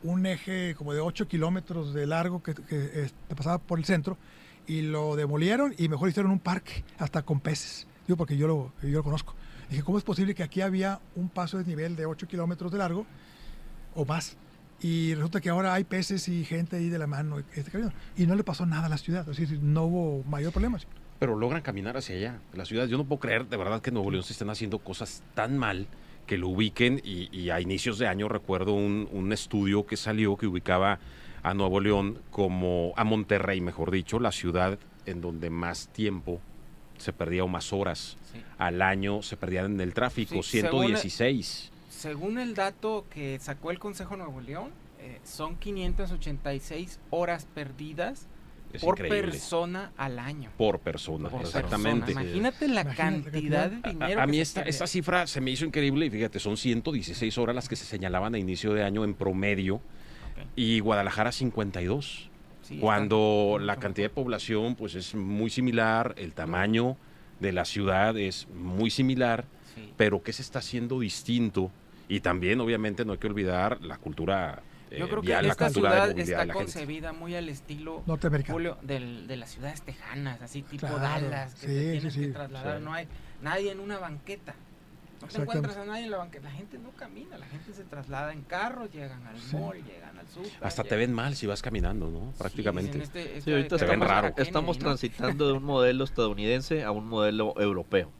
un eje como de 8 kilómetros de largo que pasaba por el centro, y lo demolieron y mejor hicieron un parque, hasta con peces. Digo, porque yo lo conozco. Dije, ¿cómo es posible que aquí había un paso de nivel de 8 kilómetros de largo o más? Y resulta que ahora hay peces y gente ahí de la mano. Y no le pasó nada a la ciudad. Es decir, no hubo mayor problema. Pero logran caminar hacia allá. La ciudad, yo no puedo creer de verdad que en Nuevo León se estén haciendo cosas tan mal que lo ubiquen. Y a inicios de año recuerdo un estudio que salió que ubicaba a Nuevo León como, a Monterrey, mejor dicho, la ciudad en donde más tiempo se perdía o más horas al año se perdían en el tráfico, 116. Según el dato que sacó el Consejo de Nuevo León, son 586 horas perdidas por persona al año. Por persona, exactamente. Imagínate la cantidad de dinero. A mí esta cifra se me hizo increíble y fíjate, son 116 horas las que se señalaban a inicio de año en promedio, y Guadalajara 52. Sí, cuando la cantidad de población pues es muy similar, el tamaño de la ciudad es muy similar, pero ¿qué se está haciendo distinto? Y también, obviamente, no hay que olvidar la cultura yo creo vial, que esta ciudad está concebida muy al estilo, norteamericano, de las ciudades tejanas, así tipo Dallas, que te tienes que trasladar, no hay nadie en una banqueta. No te encuentras a nadie en la banqueta. La gente no camina, la gente se traslada en carros, llegan al mall, llegan al súper. Hasta te ven mal si vas caminando, ¿no? Prácticamente. Ahorita estamos transitando de un modelo estadounidense a un modelo europeo.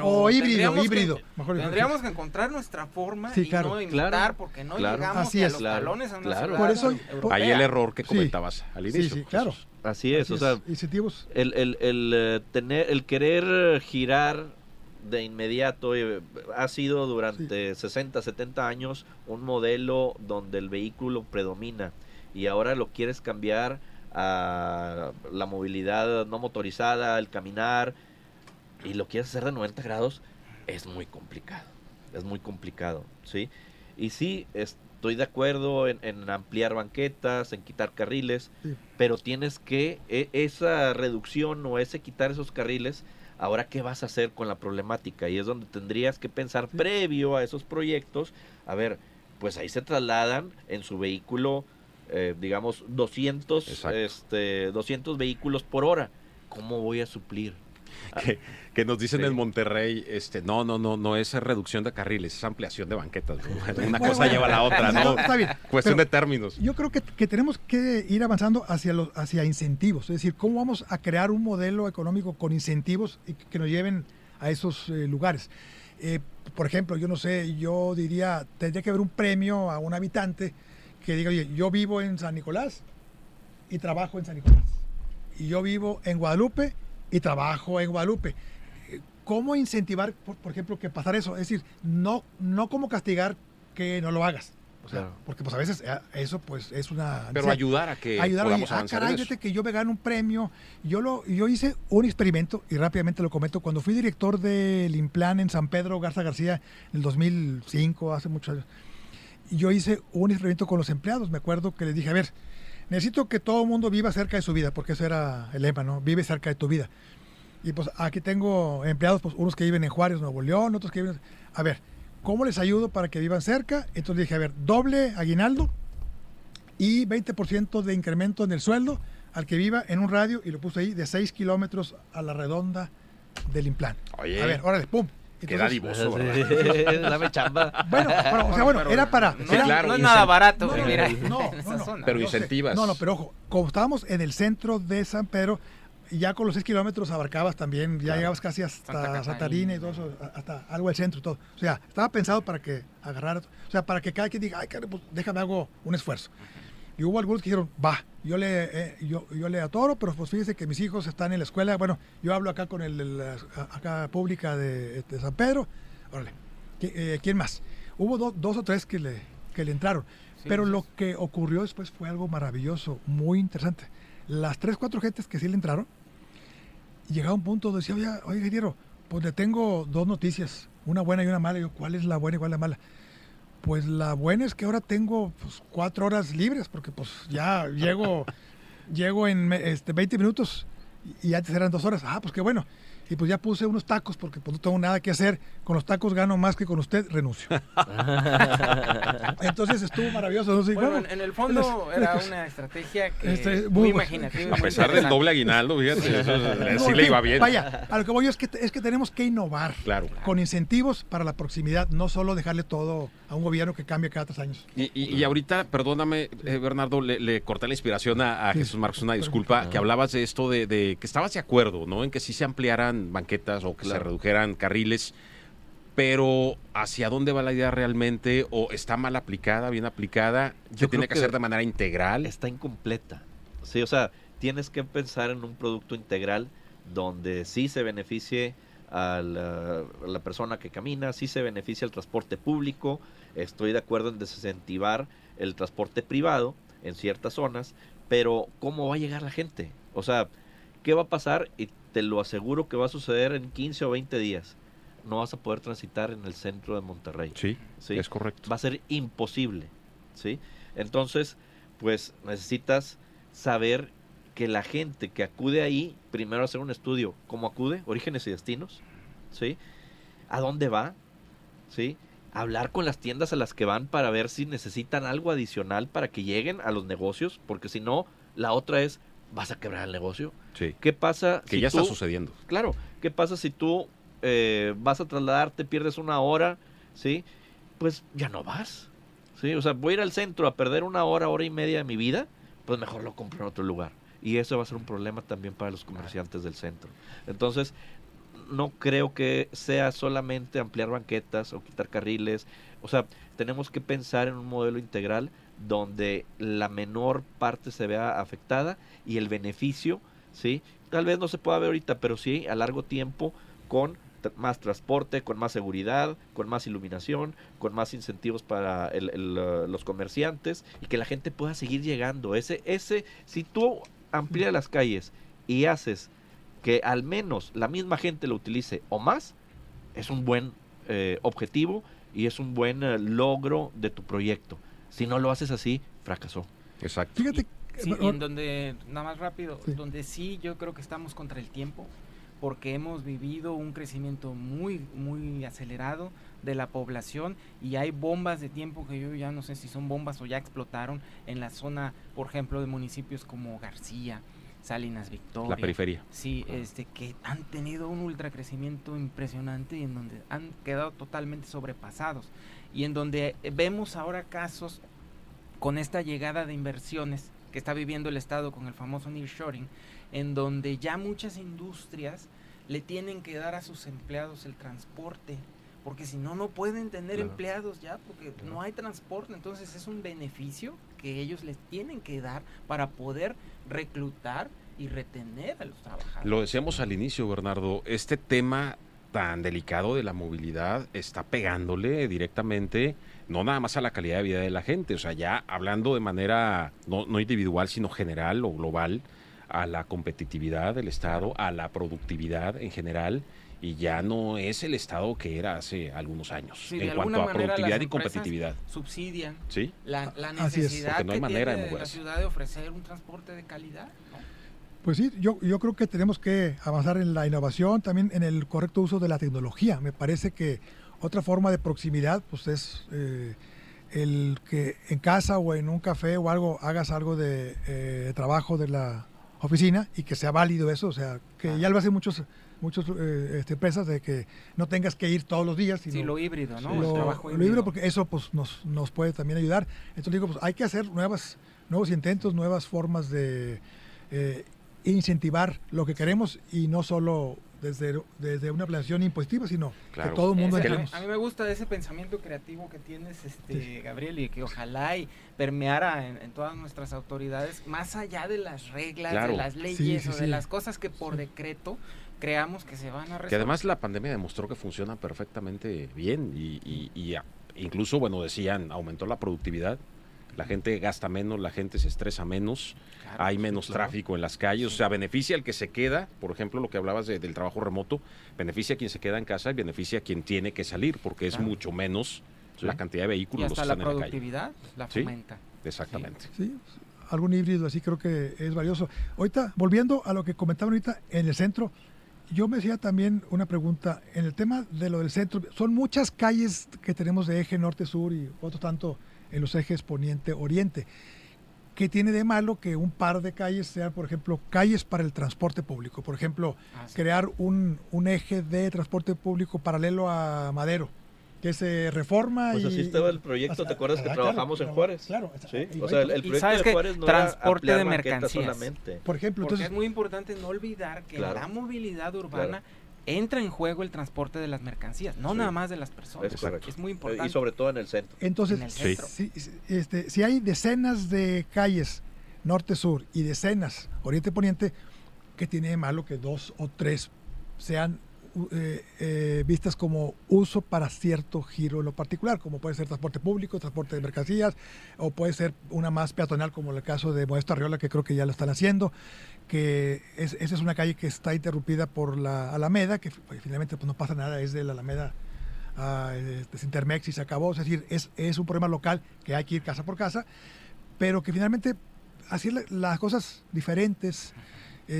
O híbrido. Tendríamos que encontrar nuestra forma y no imitar, porque no llegamos a los talones a una ciudad por eso, europea. Ahí el error que comentabas al inicio. Sí, claro. Así es, o sea, incentivos. El querer girar de inmediato ha sido durante 60, 70 años un modelo donde el vehículo predomina, y ahora lo quieres cambiar a la movilidad no motorizada, el caminar, y lo quieres hacer de 90 grados, es muy complicado, ¿sí? Y sí, estoy de acuerdo en ampliar banquetas, en quitar carriles, pero tienes que, esa reducción o ese quitar esos carriles, ahora ¿qué vas a hacer con la problemática? Y es donde tendrías que pensar previo a esos proyectos, a ver, pues ahí se trasladan en su vehículo, digamos, 200 vehículos por hora. ¿Cómo voy a suplir? Que nos dicen en Monterrey, no es reducción de carriles, es ampliación de banquetas, ¿no? Una cosa lleva a la otra, ¿no? Está bien, cuestión de términos. Yo creo que tenemos que ir avanzando hacia incentivos, es decir, cómo vamos a crear un modelo económico con incentivos y que nos lleven a esos lugares. Por ejemplo, yo no sé, yo diría, tendría que haber un premio a un habitante que diga, oye, yo vivo en San Nicolás y trabajo en San Nicolás, y yo vivo en Guadalupe y trabajo en Guadalupe. ¿Cómo incentivar, por ejemplo, que pasar eso? Es decir, no como castigar que no lo hagas. O sea, porque pues a veces eso pues es una... Pero ayudar a que podamos avanzar en eso. Que yo me gane un premio. Yo hice un experimento, y rápidamente lo comento. Cuando fui director del Implan en San Pedro Garza García en el 2005, hace muchos años, yo hice un experimento con los empleados. Me acuerdo que les dije, a ver, necesito que todo el mundo viva cerca de su vida, porque eso era el lema, ¿no? Vive cerca de tu vida. Y pues aquí tengo empleados, pues unos que viven en Juárez, Nuevo León, otros que viven... A ver, ¿cómo les ayudo para que vivan cerca? Entonces dije, a ver, doble aguinaldo y 20% de incremento en el sueldo al que viva en un radio, y lo puse ahí, de 6 kilómetros a la redonda del Implan. Oye. A ver, órale, pum. Qué dadivoso, ¿verdad? Dame chamba. Pero era para... No es nada barato vivir pero incentivas. Pero ojo, como estábamos en el centro de San Pedro, ya con los 6 kilómetros abarcabas también, ya llegabas casi hasta Santarina y todo eso, hasta algo del centro y todo. O sea, estaba pensado para que agarrara, o sea, para que cada quien diga, ay, pues déjame hago un esfuerzo. Y hubo algunos que dijeron, va, yo le atoro, pero pues fíjese que mis hijos están en la escuela, bueno, yo hablo acá con acá pública de San Pedro, órale, ¿quién más? Hubo dos o tres que le entraron, pero lo que ocurrió después fue algo maravilloso, muy interesante. Las 3, 4 gentes que sí le entraron, llegaba a un punto donde decía, oye, ingeniero, pues le tengo 2 noticias, una buena y una mala. Y yo, ¿cuál es la buena y cuál es la mala? Pues la buena es que ahora tengo 4 horas libres, porque pues ya llego en 20 minutos y antes eran 2 horas. Ah, pues qué bueno. y pues ya puse unos tacos porque pues no tengo nada que hacer, con los tacos gano más que con usted, renuncio. Entonces estuvo maravilloso. ¿No? Bueno, en el fondo era una estrategia que muy imaginativa. A pesar del doble aguinaldo, fíjate, eso sí le iba bien. Vaya, a lo que voy es que tenemos que innovar, claro, con incentivos para la proximidad, no solo dejarle todo a un gobierno que cambia cada 3 años. Y ahorita, perdóname, Bernardo, le corté la inspiración a Jesús Marcos, una disculpa, que hablabas de esto de que estabas de acuerdo, ¿no? En que sí se ampliaran banquetas o que se redujeran carriles, pero ¿hacia dónde va la idea realmente? ¿O está mal aplicada, bien aplicada? ¿Se tiene que hacer de manera integral? Está incompleta. Sí, o sea, tienes que pensar en un producto integral donde sí se beneficie a la persona que camina, sí se beneficia el transporte público. Estoy de acuerdo en desincentivar el transporte privado en ciertas zonas, pero ¿cómo va a llegar la gente? O sea, ¿qué va a pasar? Y te lo aseguro que va a suceder en 15 o 20 días. No vas a poder transitar en el centro de Monterrey. Sí, es correcto. Va a ser imposible, ¿sí? Entonces, pues necesitas saber que la gente que acude ahí, primero hacer un estudio, ¿cómo acude? Orígenes y destinos, ¿sí? ¿A dónde va? ¿Sí? Hablar con las tiendas a las que van para ver si necesitan algo adicional para que lleguen a los negocios, porque si no, la otra es, ¿vas a quebrar el negocio? Sí. ¿Qué pasa que si ya está sucediendo? Claro. ¿Qué pasa si tú vas a trasladarte, pierdes 1 hora, ¿sí? Pues ya no vas, ¿sí? O sea, voy a ir al centro a perder 1 hora, hora y media de mi vida, pues mejor lo compro en otro lugar. Y eso va a ser un problema también para los comerciantes del centro. Entonces, no creo que sea solamente ampliar banquetas o quitar carriles. O sea, tenemos que pensar en un modelo integral donde la menor parte se vea afectada y el beneficio, ¿sí? Tal vez no se pueda ver ahorita, pero sí a largo tiempo, con más transporte, con más seguridad, con más iluminación, con más incentivos para los comerciantes y que la gente pueda seguir llegando. Si tú amplías las calles y haces que al menos la misma gente lo utilice o más, es un buen objetivo y es un buen logro de tu proyecto. Si no lo haces así, fracasó. Exacto. Fíjate. Sí, y en donde, nada más rápido, donde sí yo creo que estamos contra el tiempo, porque hemos vivido un crecimiento muy, muy acelerado de la población y hay bombas de tiempo que yo ya no sé si son bombas o ya explotaron en la zona, por ejemplo, de municipios como García, Salinas Victoria. La periferia. Sí, que han tenido un ultracrecimiento impresionante y en donde han quedado totalmente sobrepasados. Y en donde vemos ahora casos con esta llegada de inversiones que está viviendo el Estado con el famoso nearshoring, en donde ya muchas industrias le tienen que dar a sus empleados el transporte, porque si no, no pueden tener empleados ya, porque no hay transporte. Entonces es un beneficio que ellos les tienen que dar para poder reclutar y retener a los trabajadores. Lo decíamos al inicio, Bernardo, este tema tan delicado de la movilidad está pegándole directamente, no nada más a la calidad de vida de la gente, o sea, ya hablando de manera no individual, sino general o global, a la competitividad del Estado, a la productividad en general, y ya no es el Estado que era hace algunos años, sí, en cuanto a productividad y competitividad. Subsidian ¿Sí? la necesidad no hay que manera tiene de la ciudad de ofrecer un transporte de calidad, ¿no? Pues sí, yo creo que tenemos que avanzar en la innovación, también en el correcto uso de la tecnología. Me parece que otra forma de proximidad pues es el que en casa o en un café o algo hagas algo de trabajo de la oficina y que sea válido eso, o sea, que ya lo hacen muchas empresas, de que no tengas que ir todos los días. Sino lo híbrido, ¿no? El trabajo híbrido, porque eso pues nos puede también ayudar. Entonces digo, pues hay que hacer nuevos intentos, nuevas formas de incentivar lo que queremos y no solo desde una planeación impositiva, sino que todo el mundo entremos. A mí me gusta ese pensamiento creativo que tienes, Gabriel, y que ojalá y permeara en todas nuestras autoridades, más allá de las reglas, de las leyes o de las cosas que por decreto creamos que se van a resolver. Que además la pandemia demostró que funciona perfectamente bien y incluso, bueno, decían, aumentó la productividad. La gente gasta menos, la gente se estresa menos, hay menos tráfico en las calles, o sea, beneficia al que se queda, por ejemplo, lo que hablabas del trabajo remoto, beneficia a quien se queda en casa y beneficia a quien tiene que salir, porque es mucho menos la cantidad de vehículos los que están en la calle. Y hasta la productividad la fomenta. Exactamente. Sí, algún híbrido así creo que es valioso. Ahorita, volviendo a lo que comentaban ahorita en el centro, Yo me hacía también una pregunta en el tema de lo del centro. Son muchas calles que tenemos de eje norte-sur y otro tanto en los ejes poniente-oriente. ¿Qué tiene de malo que un par de calles sean, por ejemplo, calles para el transporte público? Por ejemplo, crear un eje de transporte público paralelo a Madero, que se reforma. Pues así estaba el proyecto, ¿te acuerdas que trabajamos en Juárez? Claro. Sí, o sea, el proyecto de Juárez no transporte era de mercancías solamente. Por ejemplo, entonces es muy importante no olvidar que la movilidad urbana entra en juego el transporte de las mercancías, no nada más de las personas. Es muy importante. Y sobre todo en el centro. Entonces, si hay decenas de calles norte-sur y decenas oriente-poniente, ¿qué tiene de malo que 2 o 3 sean vistas como uso para cierto giro en lo particular, como puede ser transporte público, transporte de mercancías, o puede ser una más peatonal como el caso de Modesto Arriola, que creo que ya lo están haciendo, que esa es una calle que está interrumpida por la Alameda, que finalmente pues no pasa nada, es de la Alameda a Intermex y se acabó, es decir, es un problema local que hay que ir casa por casa, pero que finalmente hacer las cosas diferentes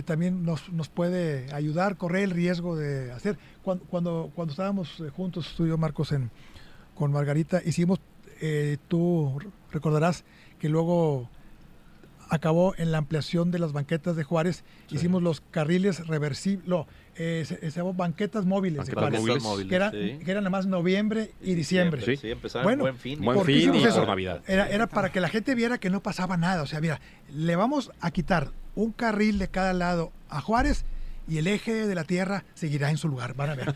también nos puede ayudar, correr el riesgo de hacer. Cuando estábamos juntos, tú y yo, Marcos, con Margarita, hicimos, tú recordarás que luego acabó en la ampliación de las banquetas de Juárez, hicimos los carriles reversibles, se llamó banquetas móviles de Juárez, que eran nada más noviembre y diciembre. Sí, empezaban Buen Fin. Buen Fin y por Navidad. Era para que la gente viera que no pasaba nada, o sea, mira, le vamos a quitar un carril de cada lado a Juárez y el eje de la tierra seguirá en su lugar, van a ver.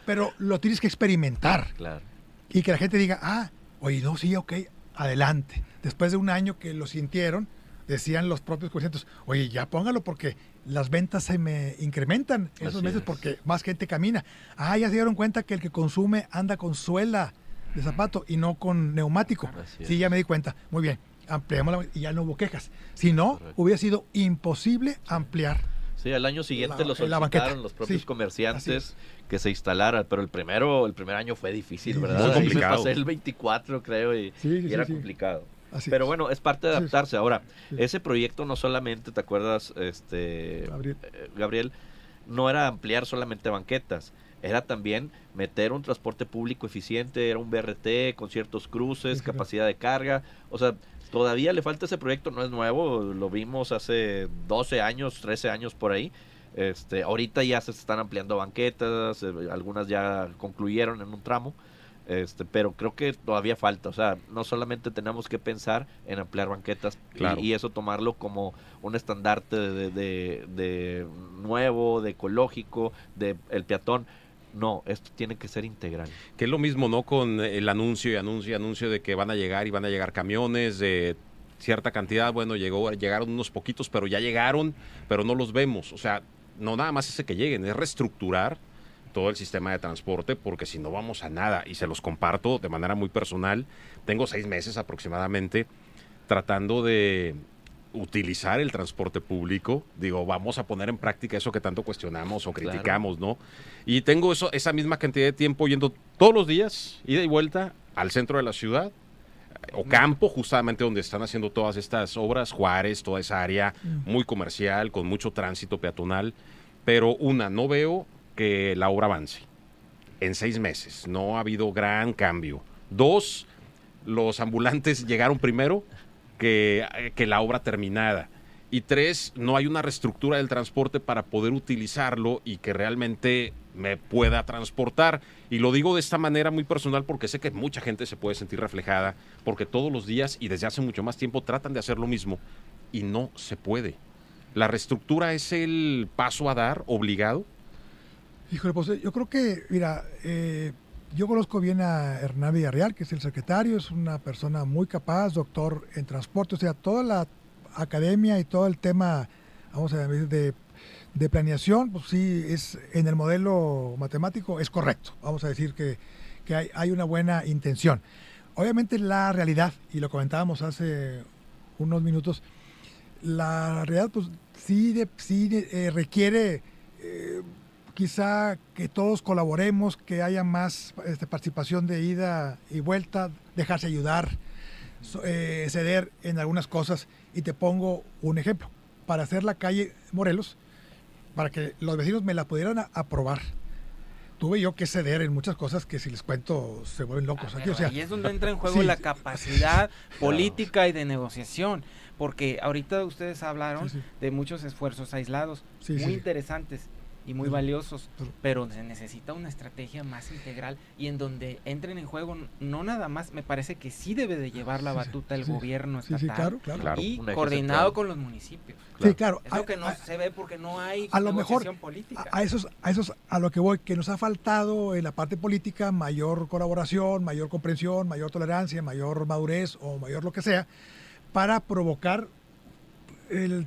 Pero lo tienes que experimentar. Claro. Y que la gente diga, oye, no, sí, ok, adelante. Después de un año que lo sintieron, decían los propios comerciantes, oye, ya póngalo porque las ventas se me incrementan en esos meses porque más gente camina. Ya se dieron cuenta que el que consume anda con suela de zapato y no con neumático. Sí, ya me di cuenta. Muy bien, ampliamos y ya no hubo quejas. Si no, hubiera sido imposible ampliar. Sí, al año siguiente lo solicitaron los propios comerciantes que se instalara, pero el primer año fue difícil, ¿verdad? Muy complicado. Me pasé el 24, creo, y era complicado. Pero bueno, es parte de adaptarse. Ahora, ese proyecto no solamente, ¿te acuerdas, Gabriel? No era ampliar solamente banquetas, era también meter un transporte público eficiente, era un BRT con ciertos cruces, capacidad de carga, o sea, todavía le falta ese proyecto, no es nuevo, lo vimos hace 12 años, 13 años por ahí. Ahorita ya se están ampliando banquetas, algunas ya concluyeron en un tramo, pero creo que todavía falta, o sea, no solamente tenemos que pensar en ampliar banquetas y eso tomarlo como un estandarte de nuevo, de ecológico, de el peatón. No, esto tiene que ser integral. Que es lo mismo, ¿no? Con el anuncio de que van a llegar camiones de cierta cantidad. Bueno, llegaron unos poquitos, pero ya llegaron, pero no los vemos. O sea, no nada más ese que lleguen, es reestructurar todo el sistema de transporte, porque si no vamos a nada. Y se los comparto de manera muy personal. Tengo 6 meses aproximadamente tratando de utilizar el transporte público. Digo, vamos a poner en práctica eso que tanto cuestionamos o criticamos, ¿no? Y tengo esa misma cantidad de tiempo yendo todos los días, ida y vuelta, al centro de la ciudad, o campo, justamente donde están haciendo todas estas obras, Juárez, toda esa área muy comercial, con mucho tránsito peatonal, pero no veo que la obra avance. En 6 meses, no ha habido gran cambio. 2, los ambulantes llegaron primero que la obra terminada. Y 3, no hay una reestructura del transporte para poder utilizarlo y que realmente me pueda transportar. Y lo digo de esta manera muy personal porque sé que mucha gente se puede sentir reflejada, porque todos los días y desde hace mucho más tiempo tratan de hacer lo mismo y no se puede. ¿La reestructura es el paso a dar obligado? Híjole, pues yo creo que, mira, yo conozco bien a Hernán Villarreal, que es el secretario, es una persona muy capaz, doctor en transporte, o sea, toda la academia y todo el tema, vamos a decir, de planeación, pues sí, es en el modelo matemático es correcto, vamos a decir que hay una buena intención. Obviamente la realidad, y lo comentábamos hace unos minutos, la realidad pues sí requiere quizá que todos colaboremos, que haya más participación de ida y vuelta, dejarse ayudar, ceder en algunas cosas. Y te pongo un ejemplo. Para hacer la calle Morelos, para que los vecinos me la pudieran aprobar, tuve yo que ceder en muchas cosas que si les cuento se vuelven locos. Aquí, o sea, ahí es donde entra en juego la capacidad política y de negociación, porque ahorita ustedes hablaron de muchos esfuerzos aislados, muy interesantes y muy valiosos, pero se necesita una estrategia más integral y en donde entren en juego no nada más, me parece que sí debe de llevar la batuta el gobierno estatal y coordinado con los municipios. Sí, claro. Es lo que no se ve porque no hay a lo mejor política. A lo que voy, que nos ha faltado en la parte política mayor colaboración, mayor comprensión, mayor tolerancia, mayor madurez o mayor lo que sea, para provocar el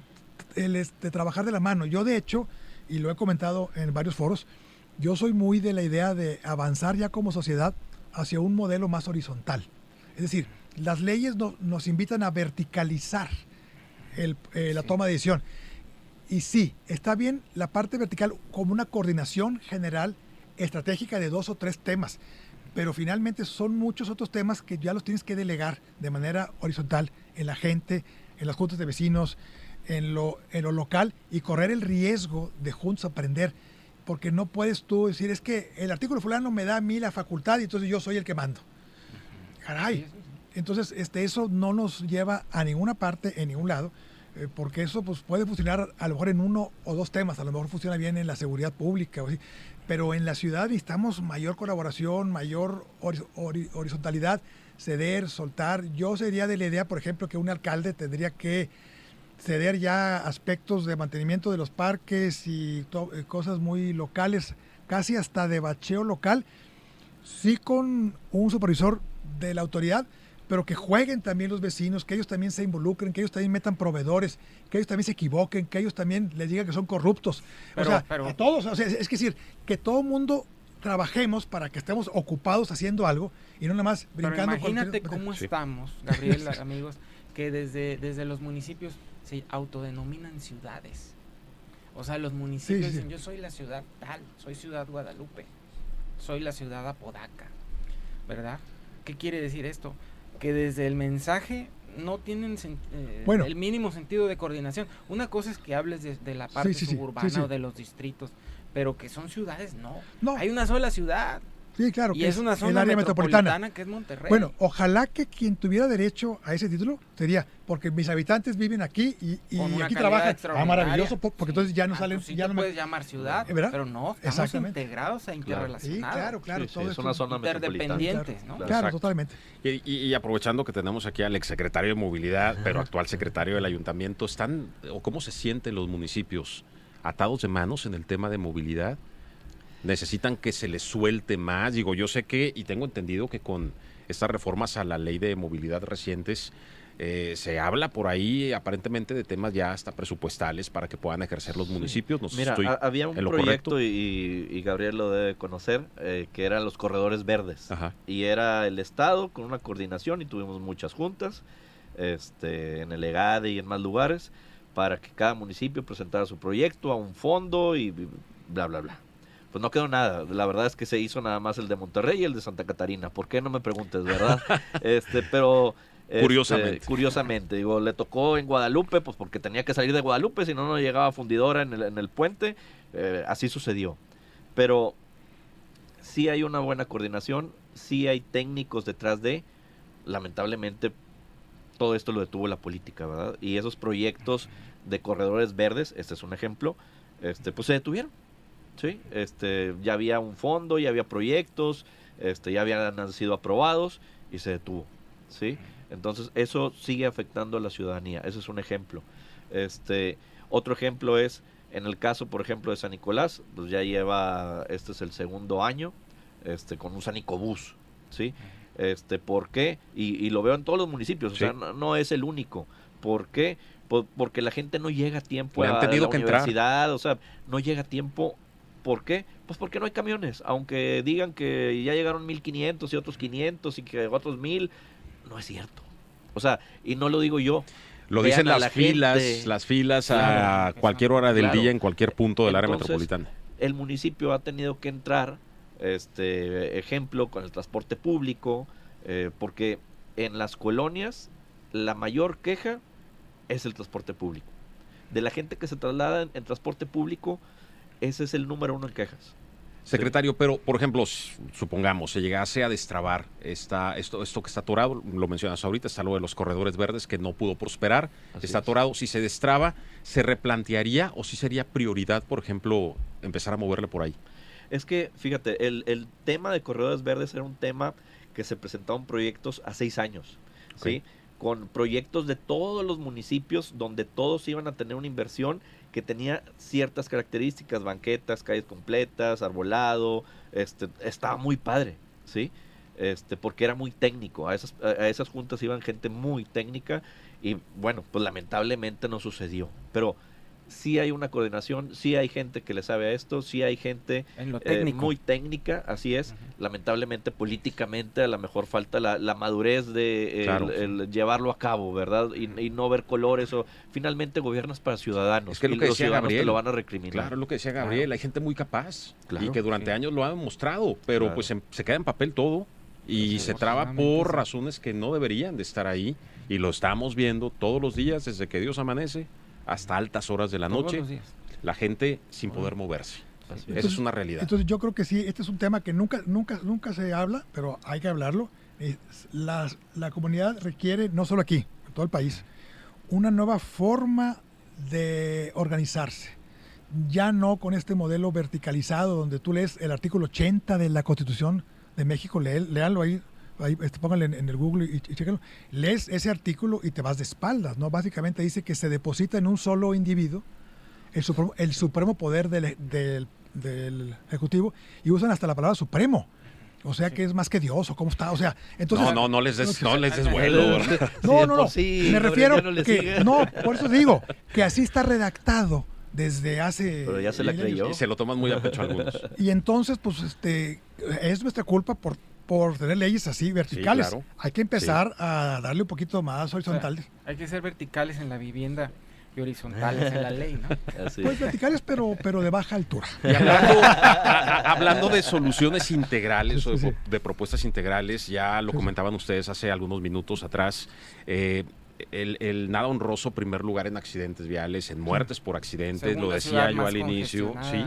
trabajar de la mano. Yo de hecho, y lo he comentado en varios foros, yo soy muy de la idea de avanzar ya como sociedad hacia un modelo más horizontal. Es decir, las leyes nos invitan a verticalizar la toma de decisión. Y sí, está bien la parte vertical como una coordinación general estratégica de 2 o 3 temas, pero finalmente son muchos otros temas que ya los tienes que delegar de manera horizontal en la gente, en las juntas de vecinos, en lo local, y correr el riesgo de juntos aprender, porque no puedes tú decir, es que el artículo fulano me da a mí la facultad y entonces yo soy el que mando. Caray. Entonces eso no nos lleva a ninguna parte, en ningún lado, porque eso pues puede funcionar a lo mejor en 1 o 2 temas, a lo mejor funciona bien en la seguridad pública, pero en la ciudad necesitamos mayor colaboración, mayor horizontalidad, ceder, soltar. Yo sería de la idea, por ejemplo, que un alcalde tendría que ceder ya aspectos de mantenimiento de los parques y cosas muy locales, casi hasta de bacheo local, sí con un supervisor de la autoridad, pero que jueguen también los vecinos, que ellos también se involucren, que ellos también metan proveedores, que ellos también se equivoquen, que ellos también les digan que son corruptos. Pero a todos, es decir, que todo mundo trabajemos para que estemos ocupados haciendo algo y no nada más brincando. Pero imagínate cómo estamos, Gabriel, amigos, que desde los municipios se autodenominan ciudades. O sea, los municipios dicen, yo soy la ciudad tal, soy Ciudad Guadalupe, soy la ciudad Apodaca, ¿verdad? ¿Qué quiere decir esto? Que desde el mensaje no tienen el mínimo sentido de coordinación. Una cosa es que hables de la parte suburbana o de los distritos, pero que son ciudades, no. Hay una sola ciudad. Sí, claro, y es una zona área metropolitana que es Monterrey. Bueno, ojalá que quien tuviera derecho a ese título sería, porque mis habitantes viven aquí y aquí trabajan. Maravilloso, porque entonces ya no salen. Sí, ya no puedes llamar ciudad, pero no, estamos integrados e interrelacionados. Sí, claro. Es una zona interdependientes, ¿no? Claro, totalmente. Y aprovechando que tenemos aquí al exsecretario de Movilidad, pero actual secretario del Ayuntamiento, ¿cómo se sienten los municipios atados de manos en el tema de movilidad? ¿Necesitan que se les suelte más? Digo, yo sé que, y tengo entendido que con estas reformas a la ley de movilidad recientes, se habla por ahí aparentemente de temas ya hasta presupuestales para que puedan ejercer los municipios. Mira, había un proyecto y Gabriel lo debe conocer, que eran los corredores verdes. Ajá. Y era el Estado con una coordinación y tuvimos muchas juntas en el EGADE y en más lugares para que cada municipio presentara su proyecto a un fondo y bla, bla, bla. Pues no quedó nada. La verdad es que se hizo nada más el de Monterrey y el de Santa Catarina. ¿Por qué? No me preguntes, ¿verdad? Pero curiosamente, digo, le tocó en Guadalupe, pues porque tenía que salir de Guadalupe, si no llegaba fundidora en el puente. Así sucedió. Pero sí hay una buena coordinación, sí hay técnicos detrás de. Lamentablemente, todo esto lo detuvo la política, ¿verdad? Y esos proyectos de corredores verdes, este es un ejemplo, pues se detuvieron. Sí, ya había un fondo, ya había proyectos, ya habían sido aprobados y se detuvo, ¿sí? Entonces eso sigue afectando a la ciudadanía. Ese es un ejemplo. Otro ejemplo es en el caso, por ejemplo, de San Nicolás, pues ya lleva, este es el 2º año, con un Sanicobús, ¿sí? ¿Por qué? Y lo veo en todos los municipios, sí. O sea, no es el único. ¿Por qué? Porque la gente no llega a tiempo a la universidad, o sea, no llega a tiempo. ¿Por qué? Pues porque no hay camiones, aunque digan que ya llegaron 1,500 y otros 500 y que otros 1,000, no es cierto. O sea, y no lo digo yo. Lo dicen las filas a cualquier hora del día en cualquier punto del área metropolitana. El municipio ha tenido que entrar, ejemplo, con el transporte público, porque en las colonias la mayor queja es el transporte público. de la gente que se traslada en transporte público, ese es el número 1 en quejas. Secretario, pero por ejemplo, supongamos, se llegase a destrabar esto que está atorado, lo mencionas ahorita, está lo de los corredores verdes que no pudo prosperar, está atorado. Si se destraba, ¿se replantearía o si sería prioridad, por ejemplo, empezar a moverle por ahí? Es que, fíjate, el tema de corredores verdes era un tema que se presentaron proyectos a 6 años, ¿sí? Con proyectos de todos los municipios donde todos iban a tener una inversión que tenía ciertas características, banquetas, calles completas, arbolado, estaba muy padre, ¿sí? Porque era muy técnico, a esas juntas iban gente muy técnica y bueno, pues lamentablemente no sucedió, pero sí hay una coordinación, sí hay gente que le sabe a esto, sí hay gente en lo técnico. Muy técnica, así es. Lamentablemente, políticamente, a lo mejor falta la madurez de el llevarlo a cabo, ¿verdad? Y no ver colores. Finalmente gobiernas para ciudadanos. Es que y lo que los decía ciudadanos Gabriel, te lo van a recriminar. Claro, lo que decía Gabriel, hay gente muy capaz y que durante años lo ha demostrado, pero pues se queda en papel todo y se traba por razones que no deberían de estar ahí y lo estamos viendo todos los días desde que Dios amanece hasta altas horas de la noche, la gente sin poder moverse. Esa es una realidad. Entonces yo creo que sí, este es un tema que nunca se habla, pero hay que hablarlo. La comunidad requiere, no solo aquí, en todo el país, una nueva forma de organizarse. Ya no con este modelo verticalizado donde tú lees el artículo 80 de la Constitución de México, léanlo ahí, pónganle en el Google y chéquenlo, lees ese artículo y te vas de espaldas, ¿no? Básicamente dice que se deposita en un solo individuo el supremo poder del Ejecutivo y usan hasta la palabra supremo. O sea que es más que Dios, o cómo está, o sea, entonces... No les des vuelo. No, me refiero que, por eso digo, que así está redactado desde hace... Pero ya se la creyó. Y se lo toman muy a pecho algunos. Y entonces, pues, es nuestra culpa por tener leyes así verticales. Sí, claro. Hay que empezar a darle un poquito más horizontales. O sea, hay que ser verticales en la vivienda y horizontales en la ley, ¿no? Así. Pues verticales, pero de baja altura. Y hablando de soluciones integrales o de propuestas integrales, ya lo comentaban ustedes hace algunos minutos atrás, el nada honroso primer lugar en accidentes viales, en muertes por accidentes, Segunda lo decía yo al ciudad más inicio, ¿sí?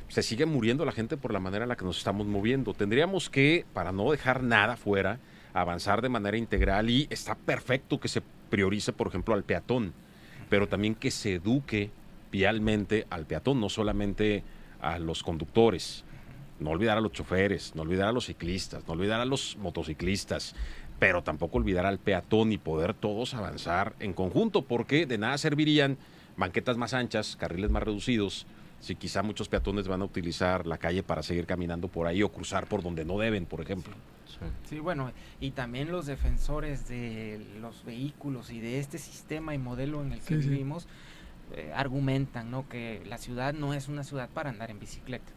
Se sigue muriendo la gente por la manera en la que nos estamos moviendo. Tendríamos que, para no dejar nada fuera, avanzar de manera integral y está perfecto que se priorice, por ejemplo, al peatón, pero también que se eduque vialmente al peatón, no solamente a los conductores, no olvidar a los choferes, no olvidar a los ciclistas, no olvidar a los motociclistas, pero tampoco olvidar al peatón y poder todos avanzar en conjunto, porque de nada servirían banquetas más anchas, carriles más reducidos, si quizá muchos peatones van a utilizar la calle para seguir caminando por ahí o cruzar por donde no deben, por ejemplo. Sí, bueno, y también los defensores de los vehículos y de este sistema y modelo en el que vivimos argumentan, ¿no?, que la ciudad no es una ciudad para andar en bicicleta,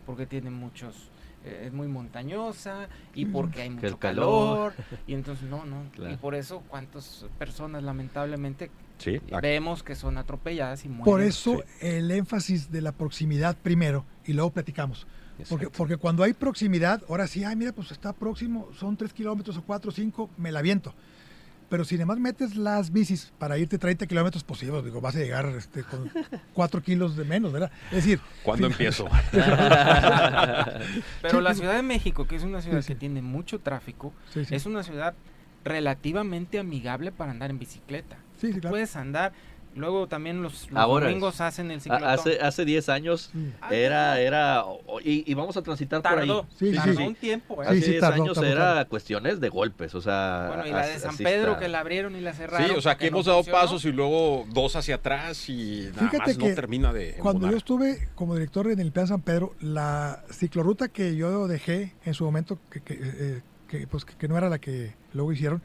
porque tiene muchos... es muy montañosa y porque hay mucho calor y entonces claro. Y por eso cuántas personas lamentablemente vemos que son atropelladas y mueren. Por eso el énfasis de la proximidad primero y luego platicamos. Porque cuando hay proximidad, ahora sí, mira, pues está próximo, son 3 kilómetros o 4 o 5, me la aviento. Pero si además metes las bicis para irte 30 kilómetros, pues sí, digo, vas a llegar con 4 kilos de menos, ¿verdad? Es decir... ¿Cuándo empiezo? Pero la Ciudad de México, que es una ciudad que tiene mucho tráfico, es una ciudad relativamente amigable para andar en bicicleta. Sí, claro. Puedes andar... Luego también los domingos hacen el ciclotón. Hace 10 años y vamos a transitar tardó, por ahí. Tardó un tiempo. Hace 10 años era cuestiones de golpes, o sea... Bueno, y la de San Pedro que la abrieron y la cerraron. Sí, o sea, que hemos dado pasos y luego 2 hacia atrás y nada más no termina de embonar. Cuando yo estuve como director en el Plan San Pedro, la ciclorruta que yo dejé en su momento, que no era la que luego hicieron,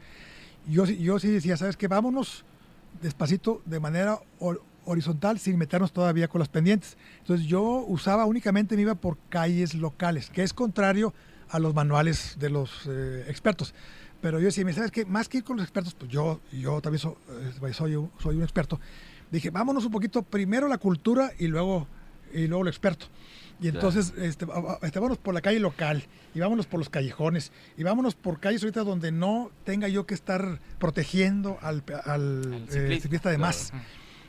yo sí decía, ¿sabes qué? Vámonos despacito, de manera horizontal, sin meternos todavía con las pendientes. Entonces yo únicamente me iba por calles locales, que es contrario a los manuales de los expertos. Pero yo decía, ¿sabes qué? Más que ir con los expertos, pues yo también soy un experto. Dije, vámonos un poquito, primero la cultura y luego lo experto. Y entonces, vámonos por la calle local, y vámonos por los callejones, y vámonos por calles ahorita donde no tenga yo que estar protegiendo al ciclista de más.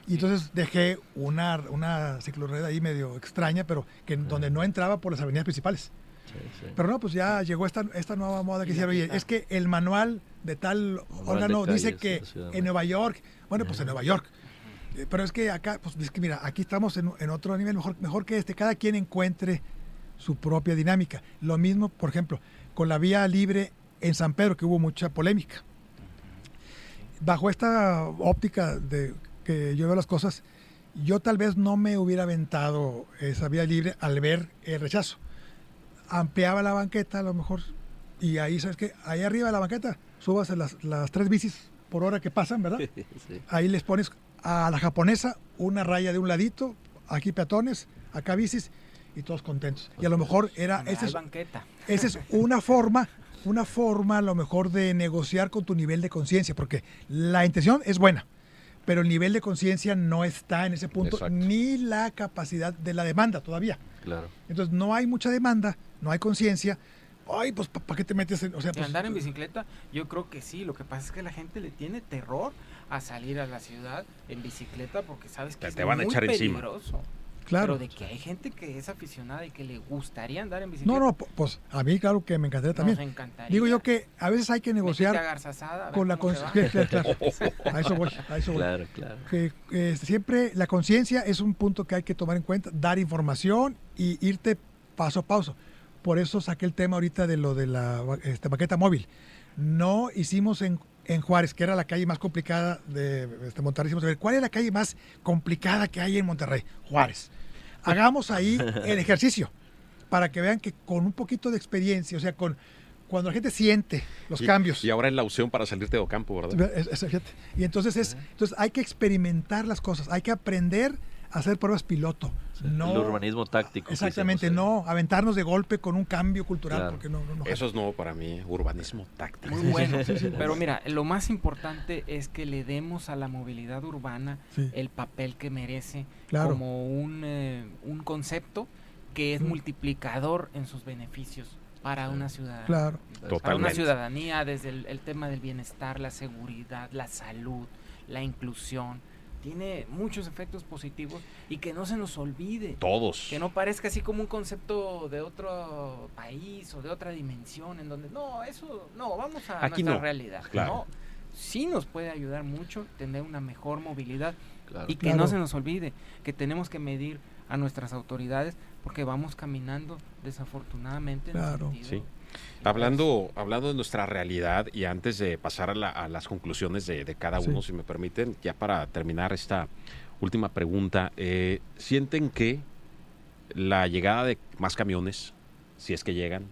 Y entonces dejé una ciclorrueda ahí medio extraña, pero que donde no entraba por las avenidas principales. Sí. Pero no, pues ya llegó esta nueva moda que hicieron. Oye, es que el manual de tal órgano dice que en Nueva York, bueno, pues en Nueva York. Pero es que acá, pues es que mira, aquí estamos en otro nivel mejor que cada quien encuentre su propia dinámica. Lo mismo, por ejemplo, con la vía libre en San Pedro, que hubo mucha polémica. Bajo esta óptica de que yo veo las cosas, yo tal vez no me hubiera aventado esa vía libre al ver el rechazo. Ampliaba la banqueta a lo mejor, y ahí, ¿sabes qué? Ahí arriba de la banqueta, subas las 3 bicis por hora que pasan, ¿verdad? Sí. Ahí les pones a la japonesa una raya de un ladito, aquí peatones, acá bicis, y todos contentos. Y a lo mejor esa es una forma a lo mejor de negociar con tu nivel de conciencia, porque la intención es buena, pero el nivel de conciencia no está en ese punto. Exacto. Ni la capacidad de la demanda todavía. Claro. Entonces no hay mucha demanda, no hay conciencia. Ay, pues ¿para qué te metes en, pues, andar en bicicleta? Yo creo que sí. Lo que pasa es que la gente le tiene terror a salir a la ciudad en bicicleta porque sabes que te van a echar peligroso. Encima. Claro. Pero de que hay gente que es aficionada y que le gustaría andar en bicicleta. No, pues a mí claro que me encantaría también. Nos encantaría. Digo yo que a veces hay que negociar con la conciencia. Claro. A eso voy. Claro. Que siempre la conciencia es un punto que hay que tomar en cuenta, dar información y irte paso a paso. Por eso saqué el tema ahorita de lo de la banqueta móvil. No hicimos en Juárez, que era la calle más complicada de Monterrey, hicimos a ver cuál es la calle más complicada que hay en Monterrey. Juárez. Hagamos ahí el ejercicio para que vean que con un poquito de experiencia, o sea, cuando la gente siente los cambios. Y ahora es la opción para salirte de Ocampo, ¿verdad? Y entonces hay que experimentar las cosas, hay que aprender a hacer pruebas piloto. Sí, no, el urbanismo táctico. Exactamente, no aventarnos de golpe con un cambio cultural. Claro. Porque no. Eso es nuevo para mí, urbanismo táctico. Muy bueno. Pero mira, lo más importante es que le demos a la movilidad urbana el papel que merece, como un concepto que es multiplicador en sus beneficios para una ciudad. Claro. Para una ciudadanía, desde el tema del bienestar, la seguridad, la salud, la inclusión. Tiene muchos efectos positivos y que no se nos olvide. Todos. Que no parezca así como un concepto de otro país o de otra dimensión en donde, vamos a aquí nuestra realidad. Claro. No, sí nos puede ayudar mucho tener una mejor movilidad y que claro. no se nos olvide que tenemos que medir a nuestras autoridades porque vamos caminando desafortunadamente en el sentido. Sí. Hablando de nuestra realidad y antes de pasar a las conclusiones de cada uno, si me permiten, ya para terminar esta última pregunta, ¿sienten que la llegada de más camiones, si es que llegan,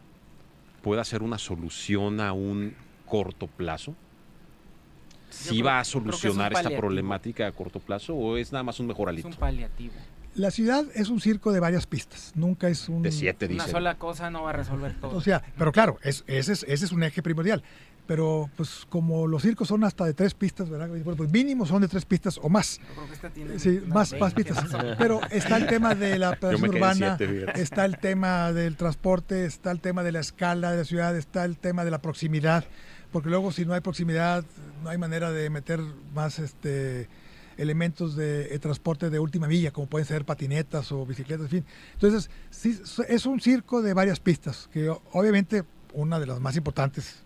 pueda ser una solución a un corto plazo? ¿Sí va a solucionar esta problemática a corto plazo o es nada más un mejoralito? Es un paliativo. La ciudad es un circo de varias pistas, nunca es un... De 7, dicen. Una sola cosa no va a resolver todo. O sea, pero claro, ese es un eje primordial. Pero pues como los circos son hasta de 3 pistas, ¿verdad? Pues mínimo son de 3 pistas o más. Yo creo que esta tiene más pistas. Pero está el tema de la plaza urbana, 7, está el tema del transporte, está el tema de la escala de la ciudad, está el tema de la proximidad. Porque luego si no hay proximidad, no hay manera de meter más elementos de transporte de última milla, como pueden ser patinetas o bicicletas, en fin. Entonces, sí, es un circo de varias pistas, que obviamente una de las más importantes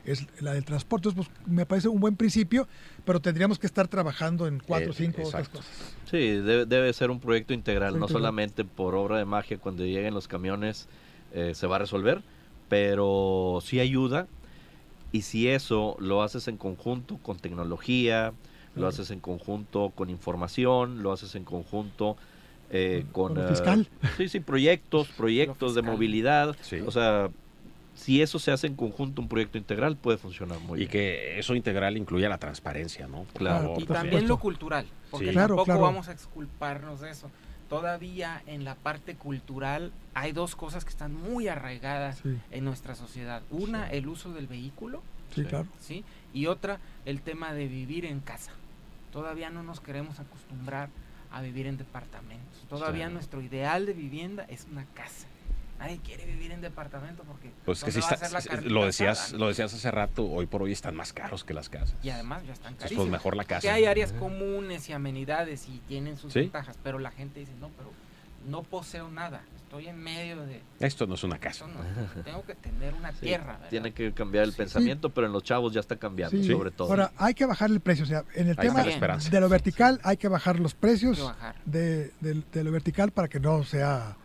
es la del transporte. Entonces, pues, me parece un buen principio, pero tendríamos que estar trabajando en 4 o 5 otras cosas. Sí, debe ser un proyecto integral, no solamente por obra de magia cuando lleguen los camiones se va a resolver, pero sí ayuda, y si eso lo haces en conjunto con tecnología, lo haces en conjunto con información, lo haces en conjunto con fiscal. proyectos de movilidad. Sí. O sea, si eso se hace en conjunto, un proyecto integral puede funcionar muy bien. Y que eso integral incluya la transparencia, ¿no? Claro. Y también lo cultural, porque tampoco vamos a exculparnos de eso. Todavía en la parte cultural hay 2 cosas que están muy arraigadas en nuestra sociedad. Una, el uso del vehículo. Sí, claro. ¿Sí? Y otra, el tema de vivir en casa. Todavía no nos queremos acostumbrar a vivir en departamentos. Todavía nuestro ideal de vivienda es una casa. Nadie quiere vivir en departamento porque pues que si lo decías hace rato, hoy por hoy están más caros que las casas. Y además ya están carísimas. Pues mejor la casa. Que hay áreas comunes y amenidades y tienen sus ventajas, pero la gente dice, no, pero no poseo nada, estoy en medio de... Esto no es una casa. Tengo que tener una tierra, ¿verdad? Tiene que cambiar el pensamiento, pero en los chavos ya está cambiando, sobre todo. Ahora, hay que bajar el precio, o sea, en el tema de lo vertical hay que bajar los precios de lo vertical para que no sea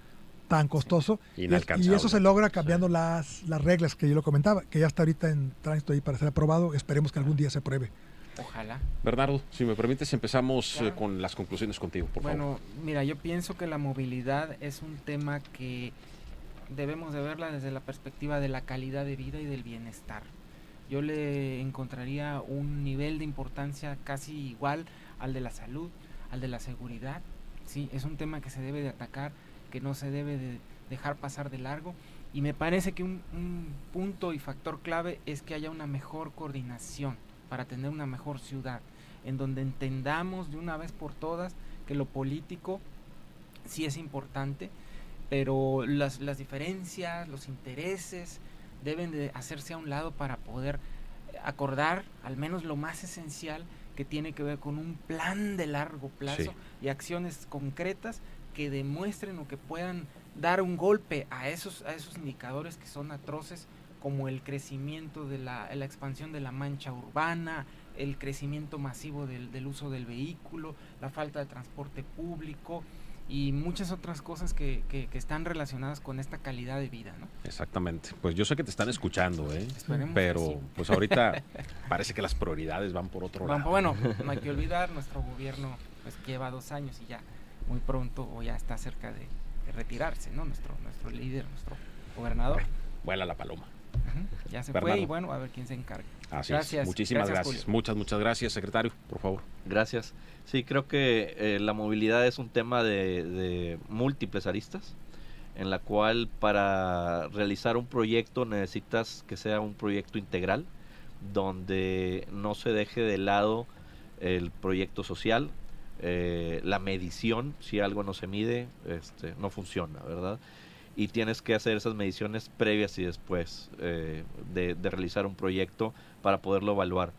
tan costoso, y eso se logra cambiando las reglas que yo lo comentaba, que ya está ahorita en tránsito ahí para ser aprobado, esperemos que algún día se apruebe. Ojalá. Bernardo, si me permites, empezamos con las conclusiones contigo, por favor. Bueno, mira, yo pienso que la movilidad es un tema que debemos de verla desde la perspectiva de la calidad de vida y del bienestar. Yo le encontraría un nivel de importancia casi igual al de la salud, al de la seguridad. Sí, es un tema que se debe de atacar, que no se debe de dejar pasar de largo, y me parece que un punto y factor clave es que haya una mejor coordinación para tener una mejor ciudad, en donde entendamos de una vez por todas que lo político sí es importante, pero las diferencias, los intereses deben de hacerse a un lado para poder acordar al menos lo más esencial, que tiene que ver con un plan de largo plazo y acciones concretas que demuestren o que puedan dar un golpe a esos indicadores que son atroces, como el crecimiento de la expansión de la mancha urbana, el crecimiento masivo del uso del vehículo, la falta de transporte público y muchas otras cosas que están relacionadas con esta calidad de vida, ¿no? Exactamente. Pues yo sé que te están escuchando, pero pues ahorita parece que las prioridades van por otro lado. Bueno, no hay que olvidar, nuestro gobierno pues lleva 2 años y ya muy pronto o ya está cerca de retirarse, ¿no? Nuestro líder, nuestro gobernador. Vuela la paloma. Ya se fue y bueno, a ver quién se encarga. Así gracias. Muchísimas gracias. Muchas gracias, secretario, por favor. Gracias. Sí, creo que la movilidad es un tema de múltiples aristas, en la cual para realizar un proyecto necesitas que sea un proyecto integral, donde no se deje de lado el proyecto social, la medición. Si algo no se mide, no funciona, ¿verdad? Y tienes que hacer esas mediciones previas y después de realizar un proyecto para poderlo evaluar.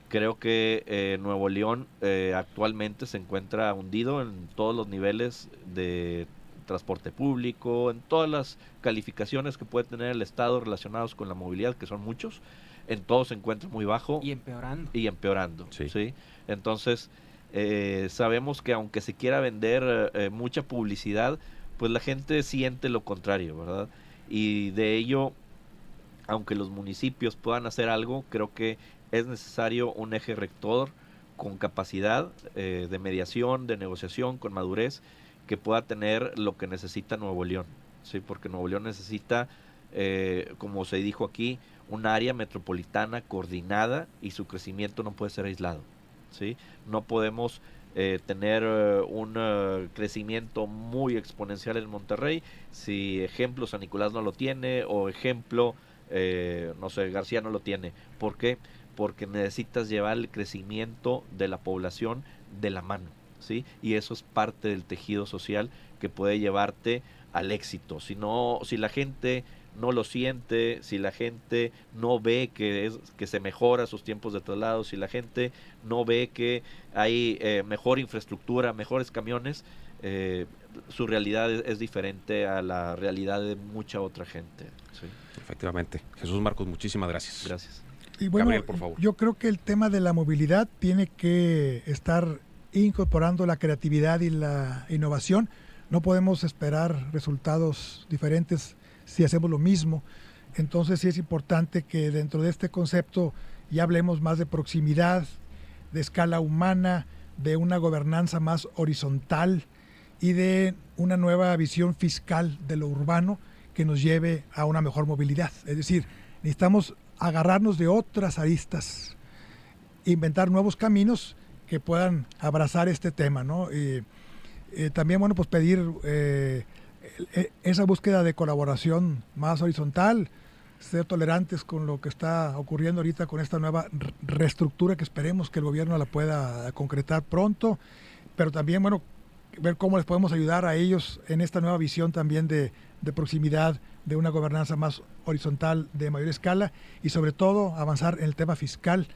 Creo que Nuevo León actualmente se encuentra hundido en todos los niveles de transporte público, en todas las calificaciones que puede tener el Estado relacionados con la movilidad, que son muchos. En todos se encuentra muy bajo. Y empeorando. ¿sí? Entonces, sabemos que aunque se quiera vender mucha publicidad, pues la gente siente lo contrario, ¿verdad? Y de ello, aunque los municipios puedan hacer algo, creo que es necesario un eje rector con capacidad de mediación, de negociación, con madurez, que pueda tener lo que necesita Nuevo León, ¿sí? Porque Nuevo León necesita, como se dijo aquí, un área metropolitana coordinada, y su crecimiento no puede ser aislado, ¿sí? No podemos tener un crecimiento muy exponencial en Monterrey si ejemplo San Nicolás no lo tiene, o ejemplo no sé, García no lo tiene. ¿Por qué? Porque necesitas llevar el crecimiento de la población de la mano, ¿sí? Y eso es parte del tejido social que puede llevarte al éxito. Si la gente no lo siente, si la gente no ve que se mejora sus tiempos de traslado, si la gente no ve que hay mejor infraestructura, mejores camiones, su realidad es diferente a la realidad de mucha otra gente, ¿sí? Efectivamente. Jesús Marcos, muchísimas gracias. Gracias. Y bueno, Gabriel, por favor. Yo creo que el tema de la movilidad tiene que estar incorporando la creatividad y la innovación. No podemos esperar resultados diferentes si hacemos lo mismo. Entonces sí es importante que dentro de este concepto ya hablemos más de proximidad, de escala humana, de una gobernanza más horizontal y de una nueva visión fiscal de lo urbano que nos lleve a una mejor movilidad. Es decir, necesitamos agarrarnos de otras aristas, inventar nuevos caminos que puedan abrazar este tema, ¿no? También, bueno, pues pedir esa búsqueda de colaboración más horizontal, ser tolerantes con lo que está ocurriendo ahorita con esta nueva reestructura que esperemos que el gobierno la pueda concretar pronto, pero también, bueno, ver cómo les podemos ayudar a ellos en esta nueva visión también de proximidad, de una gobernanza más horizontal, de mayor escala, y sobre todo avanzar en el tema fiscal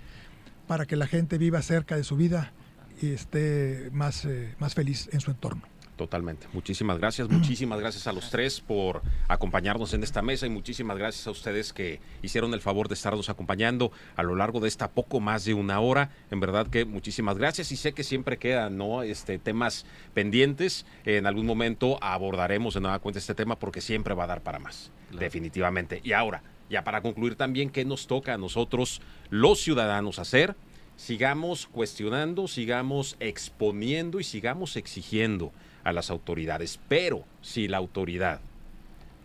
para que la gente viva cerca de su vida y esté más feliz en su entorno. Totalmente. Muchísimas gracias a los tres por acompañarnos en esta mesa y muchísimas gracias a ustedes que hicieron el favor de estarnos acompañando a lo largo de esta poco más de una hora. En verdad que muchísimas gracias y sé que siempre quedan, ¿no? Temas pendientes. En algún momento abordaremos de nueva cuenta este tema porque siempre va a dar para más, claro. Definitivamente. Y ahora, ya para concluir también, ¿qué nos toca a nosotros los ciudadanos hacer? Sigamos cuestionando, sigamos exponiendo y sigamos exigiendo a las autoridades, pero si la autoridad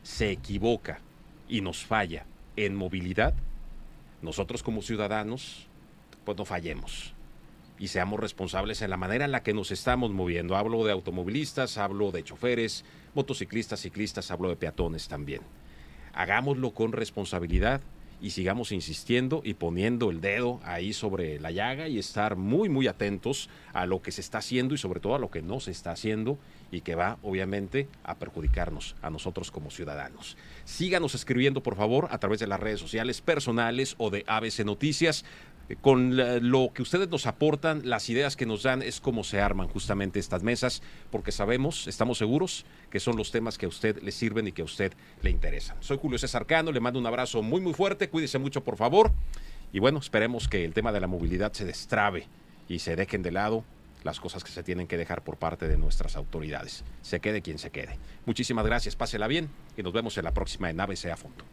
se equivoca y nos falla en movilidad, nosotros como ciudadanos pues no fallemos y seamos responsables en la manera en la que nos estamos moviendo. Hablo de automovilistas, hablo de choferes, motociclistas, ciclistas, hablo de peatones también. Hagámoslo con responsabilidad y sigamos insistiendo y poniendo el dedo ahí sobre la llaga y estar muy, muy atentos a lo que se está haciendo y sobre todo a lo que no se está haciendo y que va, obviamente, a perjudicarnos a nosotros como ciudadanos. Síganos escribiendo, por favor, a través de las redes sociales personales o de ABC Noticias. Con lo que ustedes nos aportan, las ideas que nos dan es cómo se arman justamente estas mesas, porque sabemos, estamos seguros que son los temas que a usted le sirven y que a usted le interesan. Soy Julio César Cano, le mando un abrazo muy muy fuerte, cuídese mucho por favor y bueno, esperemos que el tema de la movilidad se destrabe y se dejen de lado las cosas que se tienen que dejar por parte de nuestras autoridades. Se quede quien se quede. Muchísimas gracias, pásela bien y nos vemos en la próxima en ABC a Fondo.